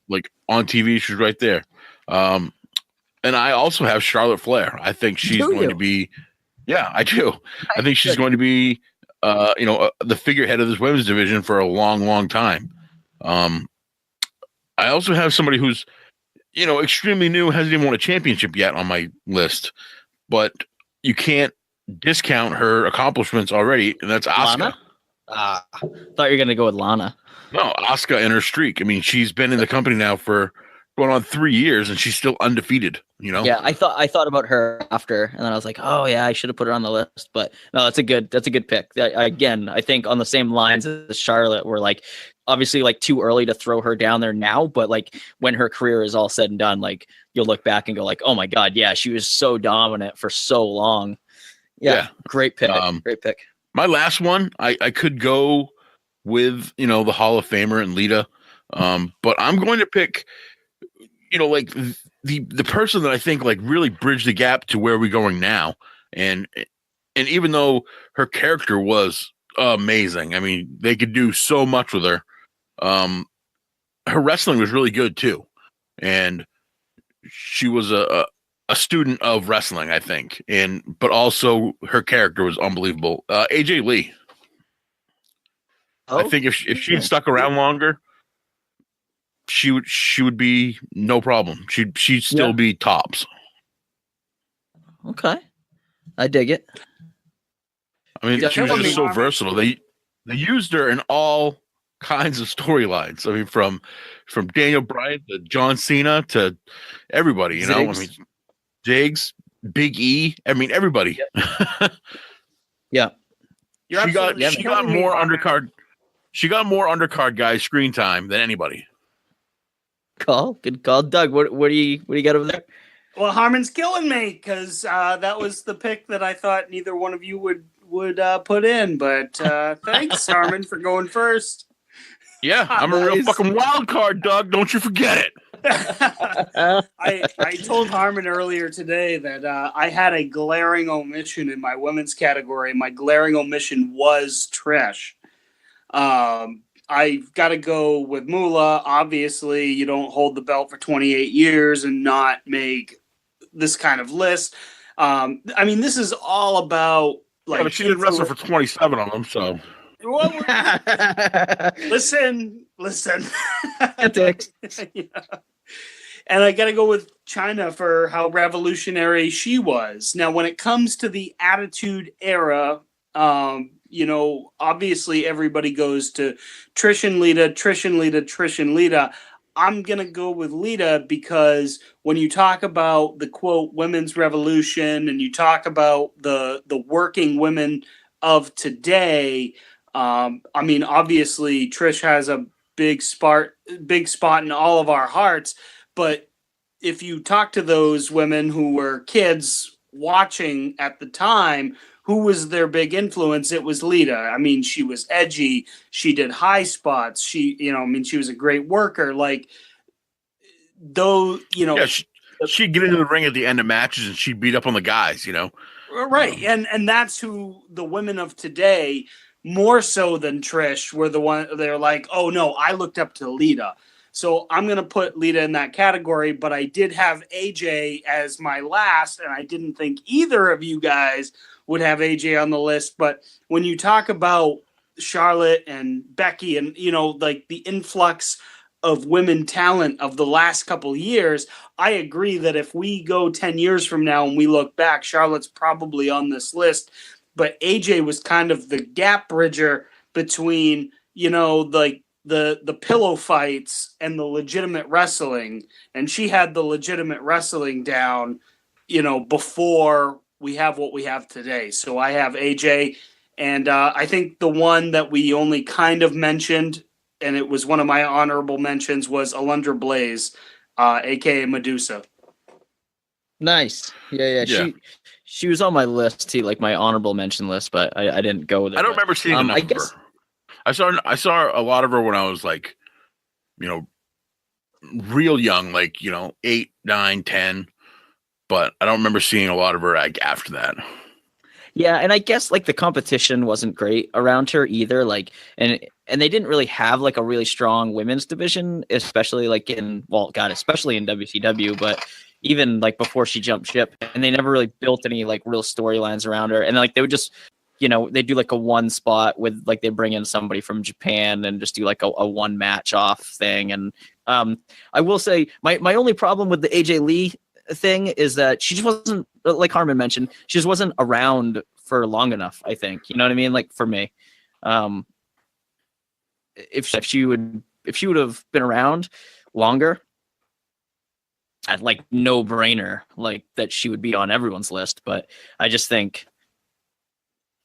B: like on TV. She was right there. And I also have Charlotte Flair. I think she's going to be. Yeah, I do. I think she's going to be. The figurehead of this women's division for a long, long time. I also have somebody who's, extremely new, hasn't even won a championship yet on my list, but you can't discount her accomplishments already, and that's Asuka.
A: Thought you were going to go with Lana.
B: No, Asuka and her streak. I mean, she's been in the company now for going on 3 years, and she's still undefeated.
A: Yeah, I thought about her after, and then I was like, oh yeah, I should have put her on the list. But no, that's a good pick. Again, I think on the same lines as Charlotte, we're like obviously like too early to throw her down there now, but like when her career is all said and done, like you'll look back and go like, oh my god, yeah, she was so dominant for so long. Yeah. Great pick. Great pick.
B: My last one, I could go with the Hall of Famer and Lita, but I'm going to pick. Like the person that I think like really bridged the gap to where we're going now. And even though her character was amazing, I mean, they could do so much with her. Her wrestling was really good too. And she was a student of wrestling, I think. But also her character was unbelievable. AJ Lee. I think if she had stuck around longer, she would be no problem. She'd still be tops.
A: Okay, I dig it.
B: I mean, she was just so versatile. They used her in all kinds of storylines. I mean, from Daniel Bryan to John Cena to everybody. I mean, Diggs, Big E. I mean, everybody.
A: Yeah,
B: she got more undercard. She got more undercard guys screen time than anybody.
A: Good call. Doug, what do you got over there?
C: Well, Harmon's killing me because that was the pick that I thought neither one of you would put in. But thanks, Harmon, for going first.
B: Yeah, I'm a real fucking wild card, Doug. Don't you forget it.
C: I told Harmon earlier today that I had a glaring omission in my women's category. My glaring omission was Trish. I've got to go with Moolah. Obviously, you don't hold the belt for 28 years and not make this kind of list. I mean, this is all about like.
B: Yeah, but she didn't wrestle for 27 of them, so.
C: Well, listen. Yeah. And I got to go with China for how revolutionary she was. Now, when it comes to the Attitude Era, obviously everybody goes to Trish and Lita. I'm going to go with Lita because when you talk about the, quote, women's revolution and you talk about the working women of today, I mean, obviously Trish has a big spot in all of our hearts. But if you talk to those women who were kids watching at the time, who was their big influence? It was Lita. I mean, she was edgy. She did high spots. She was a great worker. Like, though,
B: yeah, she'd get into the ring at the end of matches and she'd beat up on the guys,
C: Right. And that's who the women of today, more so than Trish, were the one. They're like, oh no, I looked up to Lita. So I'm going to put Lita in that category, but I did have AJ as my last, and I didn't think either of you guys would have AJ on the list. But when you talk about Charlotte and Becky and, like the influx of women talent of the last couple of years, I agree that if we go 10 years from now and we look back, Charlotte's probably on this list. But AJ was kind of the gap bridger between, the pillow fights and the legitimate wrestling. And she had the legitimate wrestling down, before we have what we have today. So I have AJ. And I think the one that we only kind of mentioned, and it was one of my honorable mentions, was Alundra Blaze, a.k.a. Medusa.
A: Nice. Yeah. She was on my list too, like my honorable mention list, but I didn't go with it.
B: I don't remember seeing enough of her. I saw a lot of her when I was like, real young, like, 8, 9, 10, but I don't remember seeing a lot of her like after that.
A: Yeah, and I guess like the competition wasn't great around her either. Like, and they didn't really have like a really strong women's division, especially like especially in WCW, but even like before she jumped ship, and they never really built any like real storylines around her. And like they would just, they do like a one spot with like they bring in somebody from Japan and just do like a one match off thing. And I will say my only problem with the AJ Lee thing is that she just wasn't, like Harmon mentioned, she just wasn't around for long enough, I think. You know what I mean? Like for me, if she would have been around longer, I'd like no brainer, like that she would be on everyone's list. But I just think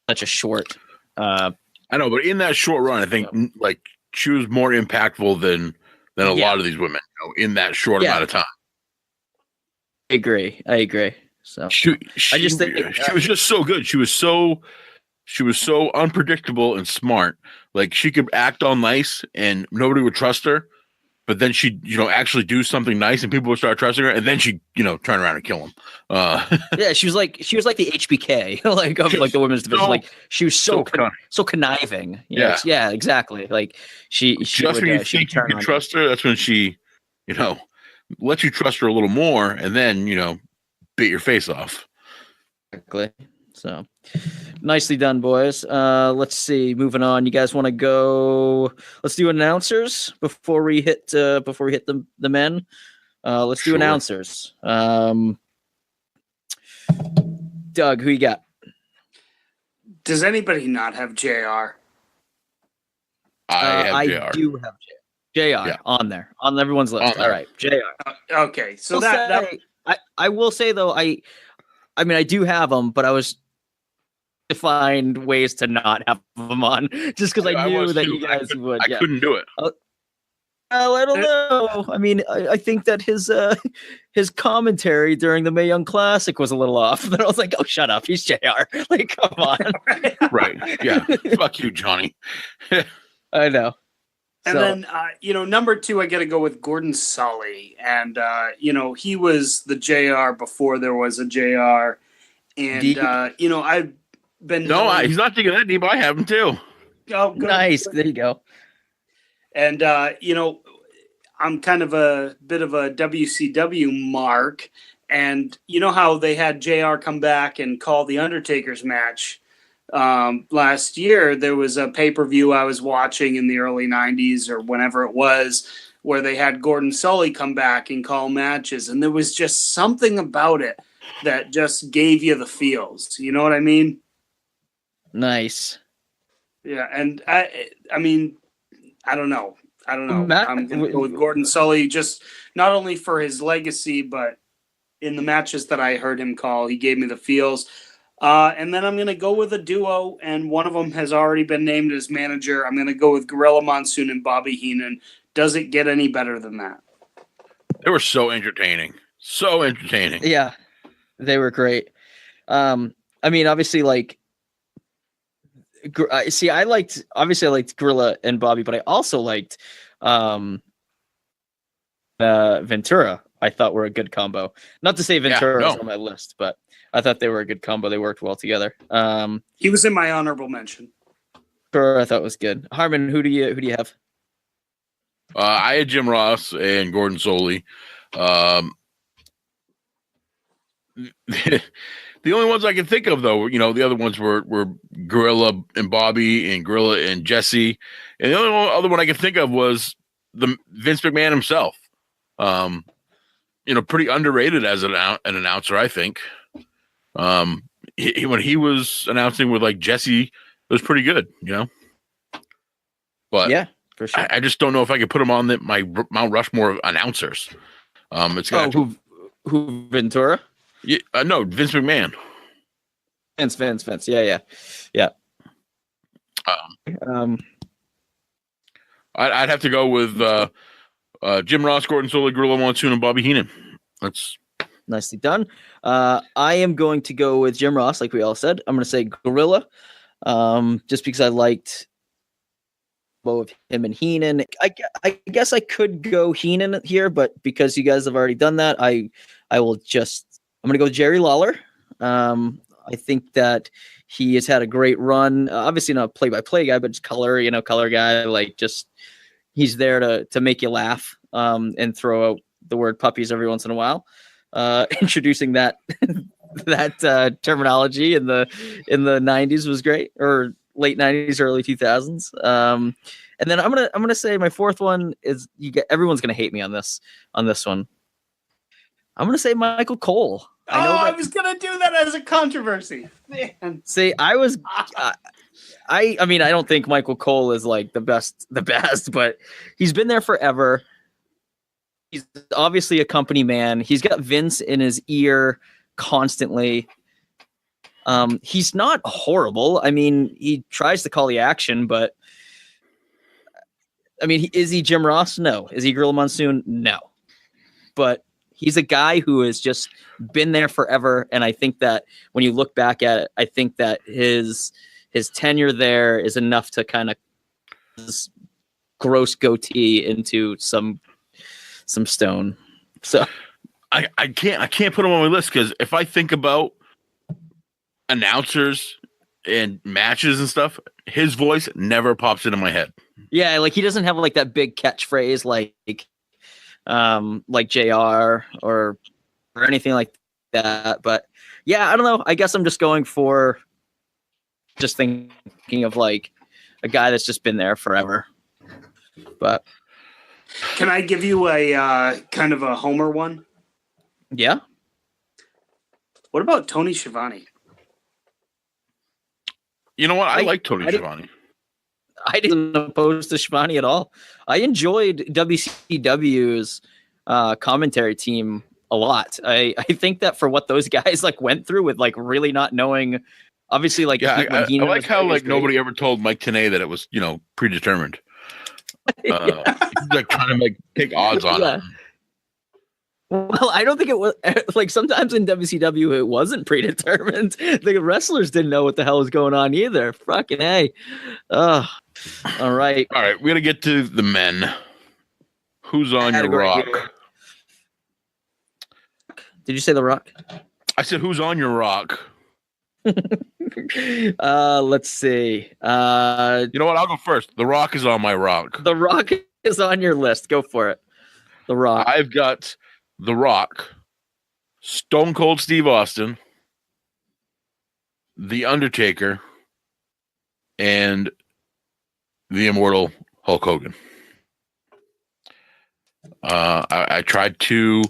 A: such a short.
B: I know, but in that short run, I think like she was more impactful than a lot of these women, in that short amount of time.
A: I agree. So
B: I just think she was just so good. She was so unpredictable and smart. Like she could act all nice and nobody would trust her, but then she'd, actually do something nice and people would start trusting her, and then she'd, turn around and kill them.
A: Yeah, she was like the HBK, like of like the women's division. Like she was so conniving. Yeah, exactly. Like she
B: just when you think you can trust her, that's when she, let you trust her a little more, and then beat your face off.
A: Exactly. So nicely done, boys. Let's see. Moving on. You guys want to go? Let's do announcers before we hit the men. Let's do announcers. Doug, who you got?
C: Does anybody not have JR?
A: I do have JR on there on everyone's list. All right, JR.
C: Okay, so
A: I will say though, I mean I do have them, but I was to find ways to not have them on just because I knew that you guys would.
B: I couldn't do it.
A: Well, I don't know. I mean, I think that his commentary during the Mae Young Classic was a little off. But I was like, oh, shut up. He's JR. Like, come on.
B: Right. Yeah. Fuck you, Johnny.
A: I know.
C: And then, number 2, I got to go with Gordon Sully. And, he was the JR before there was a JR. And, I've been...
B: No, he's not thinking that deep. I have him, too.
C: Oh, good.
A: Nice. There you go.
C: And, I'm kind of a bit of a WCW mark. And you know how they had JR come back and call the Undertaker's match last year? There was a pay-per-view I was watching in the early 90s or whenever it was where they had Gordon Sully come back and call matches. And there was just something about it that just gave you the feels. You know what I mean?
A: Nice.
C: Yeah, and I mean, I don't know.
A: Matt,
C: I'm going to go with Gordon Sully, just not only for his legacy, but in the matches that I heard him call, he gave me the feels. And then I'm going to go with a duo, and one of them has already been named as manager. I'm going to go with Gorilla Monsoon and Bobby Heenan. Does it get any better than that?
B: They were so entertaining. So entertaining.
A: Yeah, they were great. I mean, obviously, like, I liked Gorilla and Bobby, but I also liked Ventura. I thought were a good combo. Not to say Ventura was on my list, but I thought they were a good combo. They worked well together.
C: He was in my honorable mention.
A: Sure, I thought was good. Harmon, who do you have?
B: I had Jim Ross and Gordon Sully. The only ones I can think of, though, the other ones were Gorilla and Bobby and Gorilla and Jesse. And the only other one I can think of was the Vince McMahon himself. Pretty underrated as an announcer, I think. When he was announcing with, like, Jesse, it was pretty good, But
A: yeah, for sure.
B: I just don't know if I could put him on my Mount Rushmore of announcers. It's got
A: who Ventura?
B: Yeah, no, Vince McMahon.
A: Vince. Yeah.
B: I'd have to go with Jim Ross, Gordon Sully, Gorilla Monsoon, and Bobby Heenan. That's
A: nicely done. I am going to go with Jim Ross, like we all said. I'm going to say Gorilla, just because I liked both him and Heenan. I guess I could go Heenan here, but because you guys have already done that, I'm going to go Jerry Lawler. I think that he has had a great run. Obviously not a play-by-play guy, but just color guy. Like, just he's there to make you laugh and throw out the word puppies every once in a while. Introducing that terminology in the 90s was great, or late 90s, early 2000s. And then I'm gonna say my fourth one is everyone's gonna hate me on this one. I'm gonna say Michael Cole.
C: I was gonna do that as a controversy. Man.
A: See, I mean, I don't think Michael Cole is like the best, but he's been there forever. He's obviously a company man. He's got Vince in his ear constantly. He's not horrible. I mean, he tries to call the action, but I mean, is he Jim Ross? No. Is he Gorilla Monsoon? No. But he's a guy who has just been there forever, and I think that when you look back at it, I think that his tenure there is enough to kind of gross goatee into some stone. So
B: I can't put him on my list, because if I think about announcers and matches and stuff, his voice never pops into my head.
A: Yeah, like he doesn't have like that big catchphrase like JR or anything like that. But yeah, I don't know. I guess I'm just going for just thinking of like a guy that's just been there forever. But
C: can I give you a kind of a homer one?
A: Yeah.
C: What about Tony Schiavone?
B: You know what? I like Tony Schiavone.
A: I didn't oppose to Schiavone at all. I enjoyed WCW's commentary team a lot. I think that for what those guys like went through with like really not knowing, obviously, like
B: I like how like nobody ever told Mike Tenay that it was predetermined. Like trying to like take odds on him.
A: Well, I don't think it was like sometimes in WCW it wasn't predetermined. The wrestlers didn't know what the hell was going on either. Fucking hey. All right.
B: All right, we gotta get to the men. Who's on your rock? Here.
A: Did you say The Rock?
B: I said who's on your rock?
A: Let's see.
B: You know what? I'll go first. The Rock is on my rock.
A: The Rock is on your list. Go for it. The Rock.
B: I've got The Rock, Stone Cold Steve Austin, The Undertaker, and the immortal Hulk Hogan. I tried to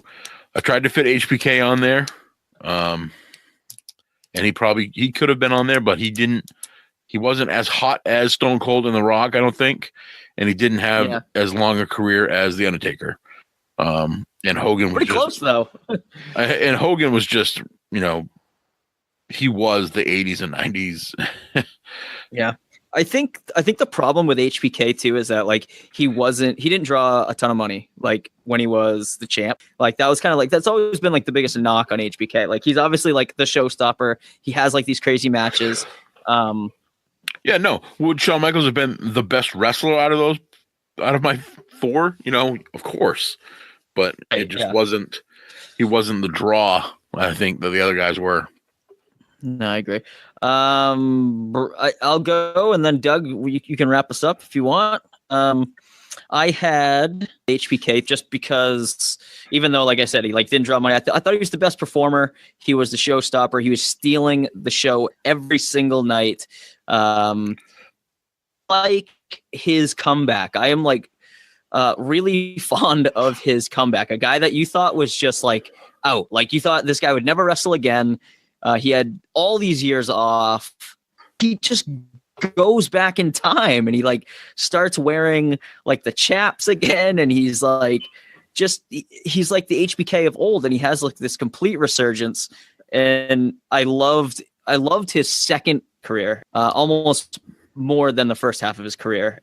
B: fit HBK on there, and he could have been on there, but he didn't. He wasn't as hot as Stone Cold and The Rock, I don't think, and he didn't have as long a career as The Undertaker. And Hogan was
A: pretty close though.
B: And Hogan was just, he was the 80s and 90s.
A: Yeah. I think the problem with HBK too is that like he didn't draw a ton of money like when he was the champ. Like that was kind of like that's always been like the biggest knock on HBK. Like he's obviously like the showstopper. He has like these crazy matches.
B: Yeah, no. Would Shawn Michaels have been the best wrestler out of my four? Of course. But it just wasn't. He wasn't the draw. I think that the other guys were.
A: No, I agree. I'll go, and then Doug, you can wrap us up if you want. I had HBK just because, even though, like I said, he didn't draw money. I thought he was the best performer. He was the showstopper. He was stealing the show every single night. Like his comeback, I am really fond of his comeback. A guy that you thought was just out, you thought this guy would never wrestle again. He had all these years off. He just goes back in time and he starts wearing the chaps again. And he's he's like the HBK of old. And he has this complete resurgence. And I loved his second career, almost more than the first half of his career.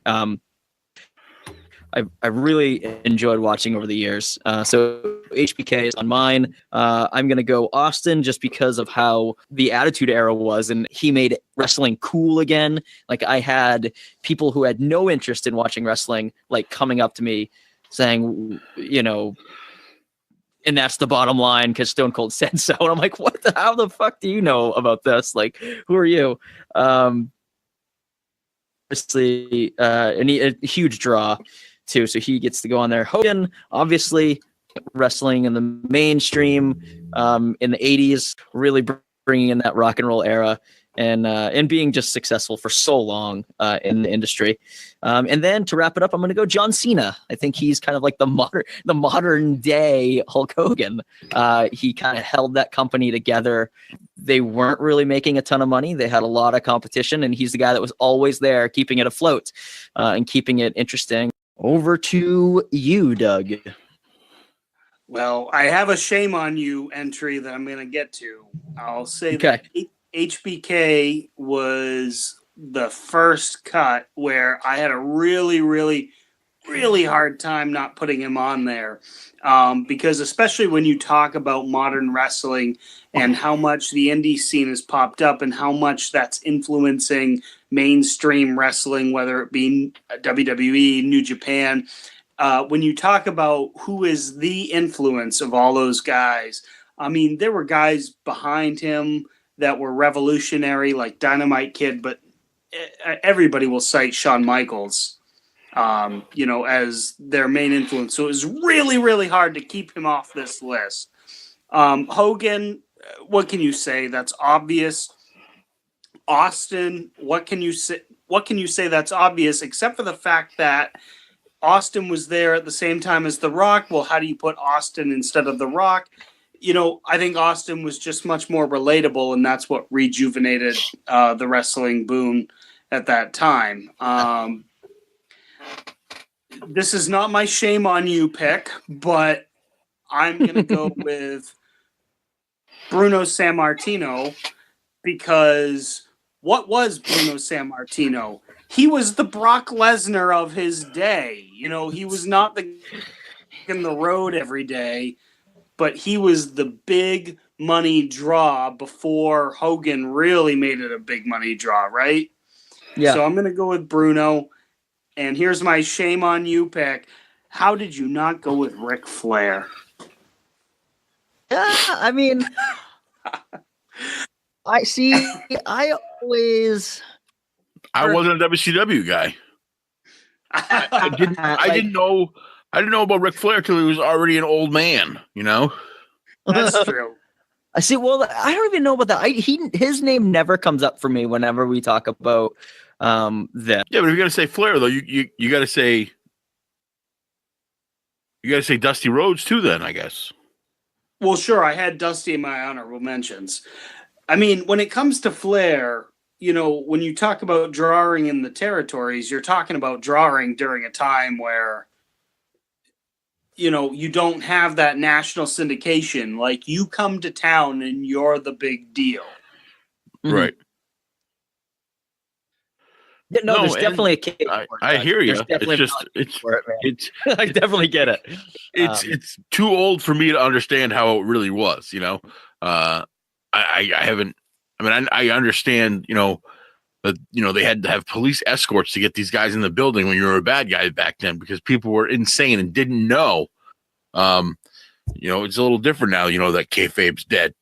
A: I really enjoyed watching over the years. So HBK is on mine. I'm going to go Austin just because of how the Attitude Era was, and he made wrestling cool again. I had people who had no interest in watching wrestling, coming up to me saying, and that's the bottom line because Stone Cold said so. And I'm like, how the fuck do you know about this? Who are you? Obviously, a huge draw too, so he gets to go on there. Hogan, obviously, wrestling in the mainstream in the 80s, really bringing in that rock and roll era, and being just successful for so long in the industry. And then to wrap it up, I'm going to go John Cena. I think he's kind of the modern day Hulk Hogan. He kind of held that company together. They weren't really making a ton of money. They had a lot of competition, and he's the guy that was always there, keeping it afloat and keeping it interesting. Over to you, Doug.
C: Well, I have a shame on you entry that I'm going to get to. I'll say that HBK was the first cut where I had a really, really, really hard time not putting him on there. Because especially when you talk about modern wrestling and how much the indie scene has popped up and how much that's influencing mainstream wrestling, whether it be WWE, New Japan, when you talk about who is the influence of all those guys, I mean, there were guys behind him that were revolutionary, like Dynamite Kid, but everybody will cite Shawn Michaels, as their main influence. So it was really, really hard to keep him off this list. Hogan, what can you say? That's obvious. Austin, what can you say? What can you say that's obvious, except for the fact that Austin was there at the same time as The Rock? Well, how do you put Austin instead of The Rock? I think Austin was just much more relatable, and that's what rejuvenated the wrestling boom at that time. This is not my shame on you pick, but I'm going to go with Bruno Sammartino because what was Bruno Sammartino? He was the Brock Lesnar of his day. You know, he was not in the road every day, but he was the big money draw before Hogan really made it a big money draw, right?
A: Yeah.
C: So I'm going to go with Bruno. And here's my shame on you pick. How did you not go with Ric Flair?
A: Yeah, I mean, I wasn't
B: a WCW guy. I didn't know about Ric Flair till he was already an old man, you know?
C: That's true.
A: I see. Well, I don't even know about that. His name never comes up for me whenever we talk about that.
B: Yeah, but if you're gonna say Flair, though, you gotta say Dusty Rhodes too. Then I guess.
C: Well, sure. I had Dusty in my honorable mentions. I mean, when it comes to Flair, you know, when you talk about drawing in the territories, you're talking about drawing during a time where, you know, you don't have that national syndication. Like, you come to town and you're the big deal.
B: Right.
A: No, there's definitely a case.
B: I hear you.
A: It's I definitely get it.
B: It's too old for me to understand how it really was. You know, I haven't. I mean, I understand. You know, that they had to have police escorts to get these guys in the building when you were a bad guy back then because people were insane and didn't know. You know, it's a little different now. You know that kayfabe's dead.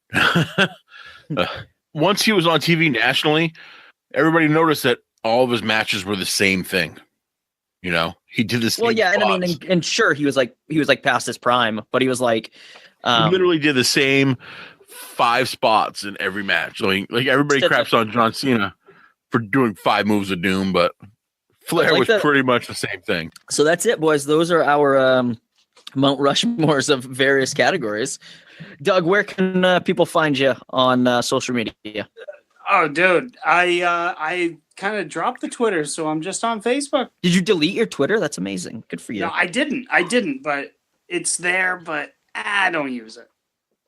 B: Once he was on TV nationally, everybody noticed that all of his matches were the same thing. You know, he did this.
A: Well, yeah, and I mean, and sure, he was like past his prime, but he was like,
B: he literally did the same 5 spots in every match. Like everybody craps on John Cena for doing 5 moves of doom, but Flair was pretty much the same thing.
A: So that's it, boys. Those are our Mount Rushmores of various categories. Doug, where can people find you on social media?
C: Oh, dude, I kind of dropped the Twitter, so I'm just on Facebook.
A: Did you delete your Twitter? That's amazing. Good for you.
C: No, I didn't, but it's there, but I don't use it.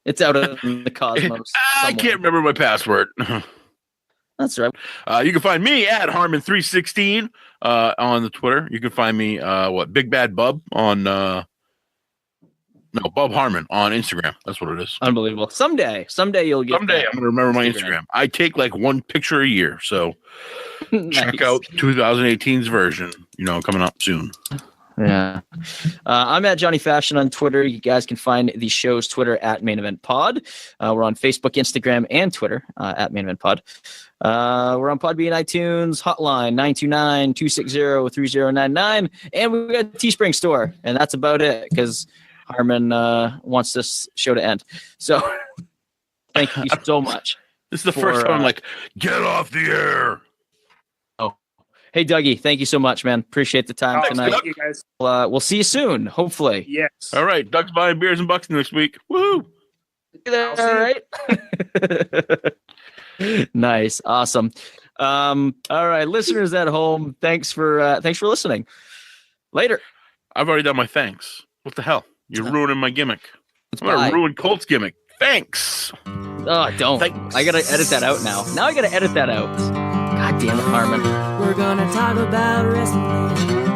A: It's out of the cosmos.
B: I can't remember my password.
A: That's right.
B: You can find me at Harmon316 on the Twitter. You can find me Big Bad Bub on Bub Harmon on Instagram. That's what it is.
A: Unbelievable. Someday you'll get.
B: Someday I'm gonna remember my Instagram. I take like 1 picture a year, so nice. Check out 2018's version. You know, coming up soon.
A: Yeah. I'm at Johnny Fashion on Twitter. You guys can find the show's Twitter at Main Event Pod. We're on Facebook, Instagram, and Twitter at Main Event Pod. We're on Podbean, iTunes, hotline 929-260-3099. And we've got a Teespring store. And that's about it because Harmon wants this show to end. So thank you so much.
B: This is the first time I'm like, get off the air.
A: Hey, Dougie, thank you so much, man. Appreciate the time tonight.
C: Thank you, guys.
A: We'll see you soon, hopefully.
C: Yes.
B: All right. Doug's buying beers and bucks next week. Woo!
A: All right. Nice. Awesome. All right, listeners at home, thanks for listening. Later.
B: I've already done my thanks. What the hell? You're ruining my gimmick. I'm going to ruin Colt's gimmick. Thanks.
A: Oh, don't. Thanks. I got to edit that out now. Now I got to edit that out. God damn it, Harmon.
D: We're gonna talk about wrestling.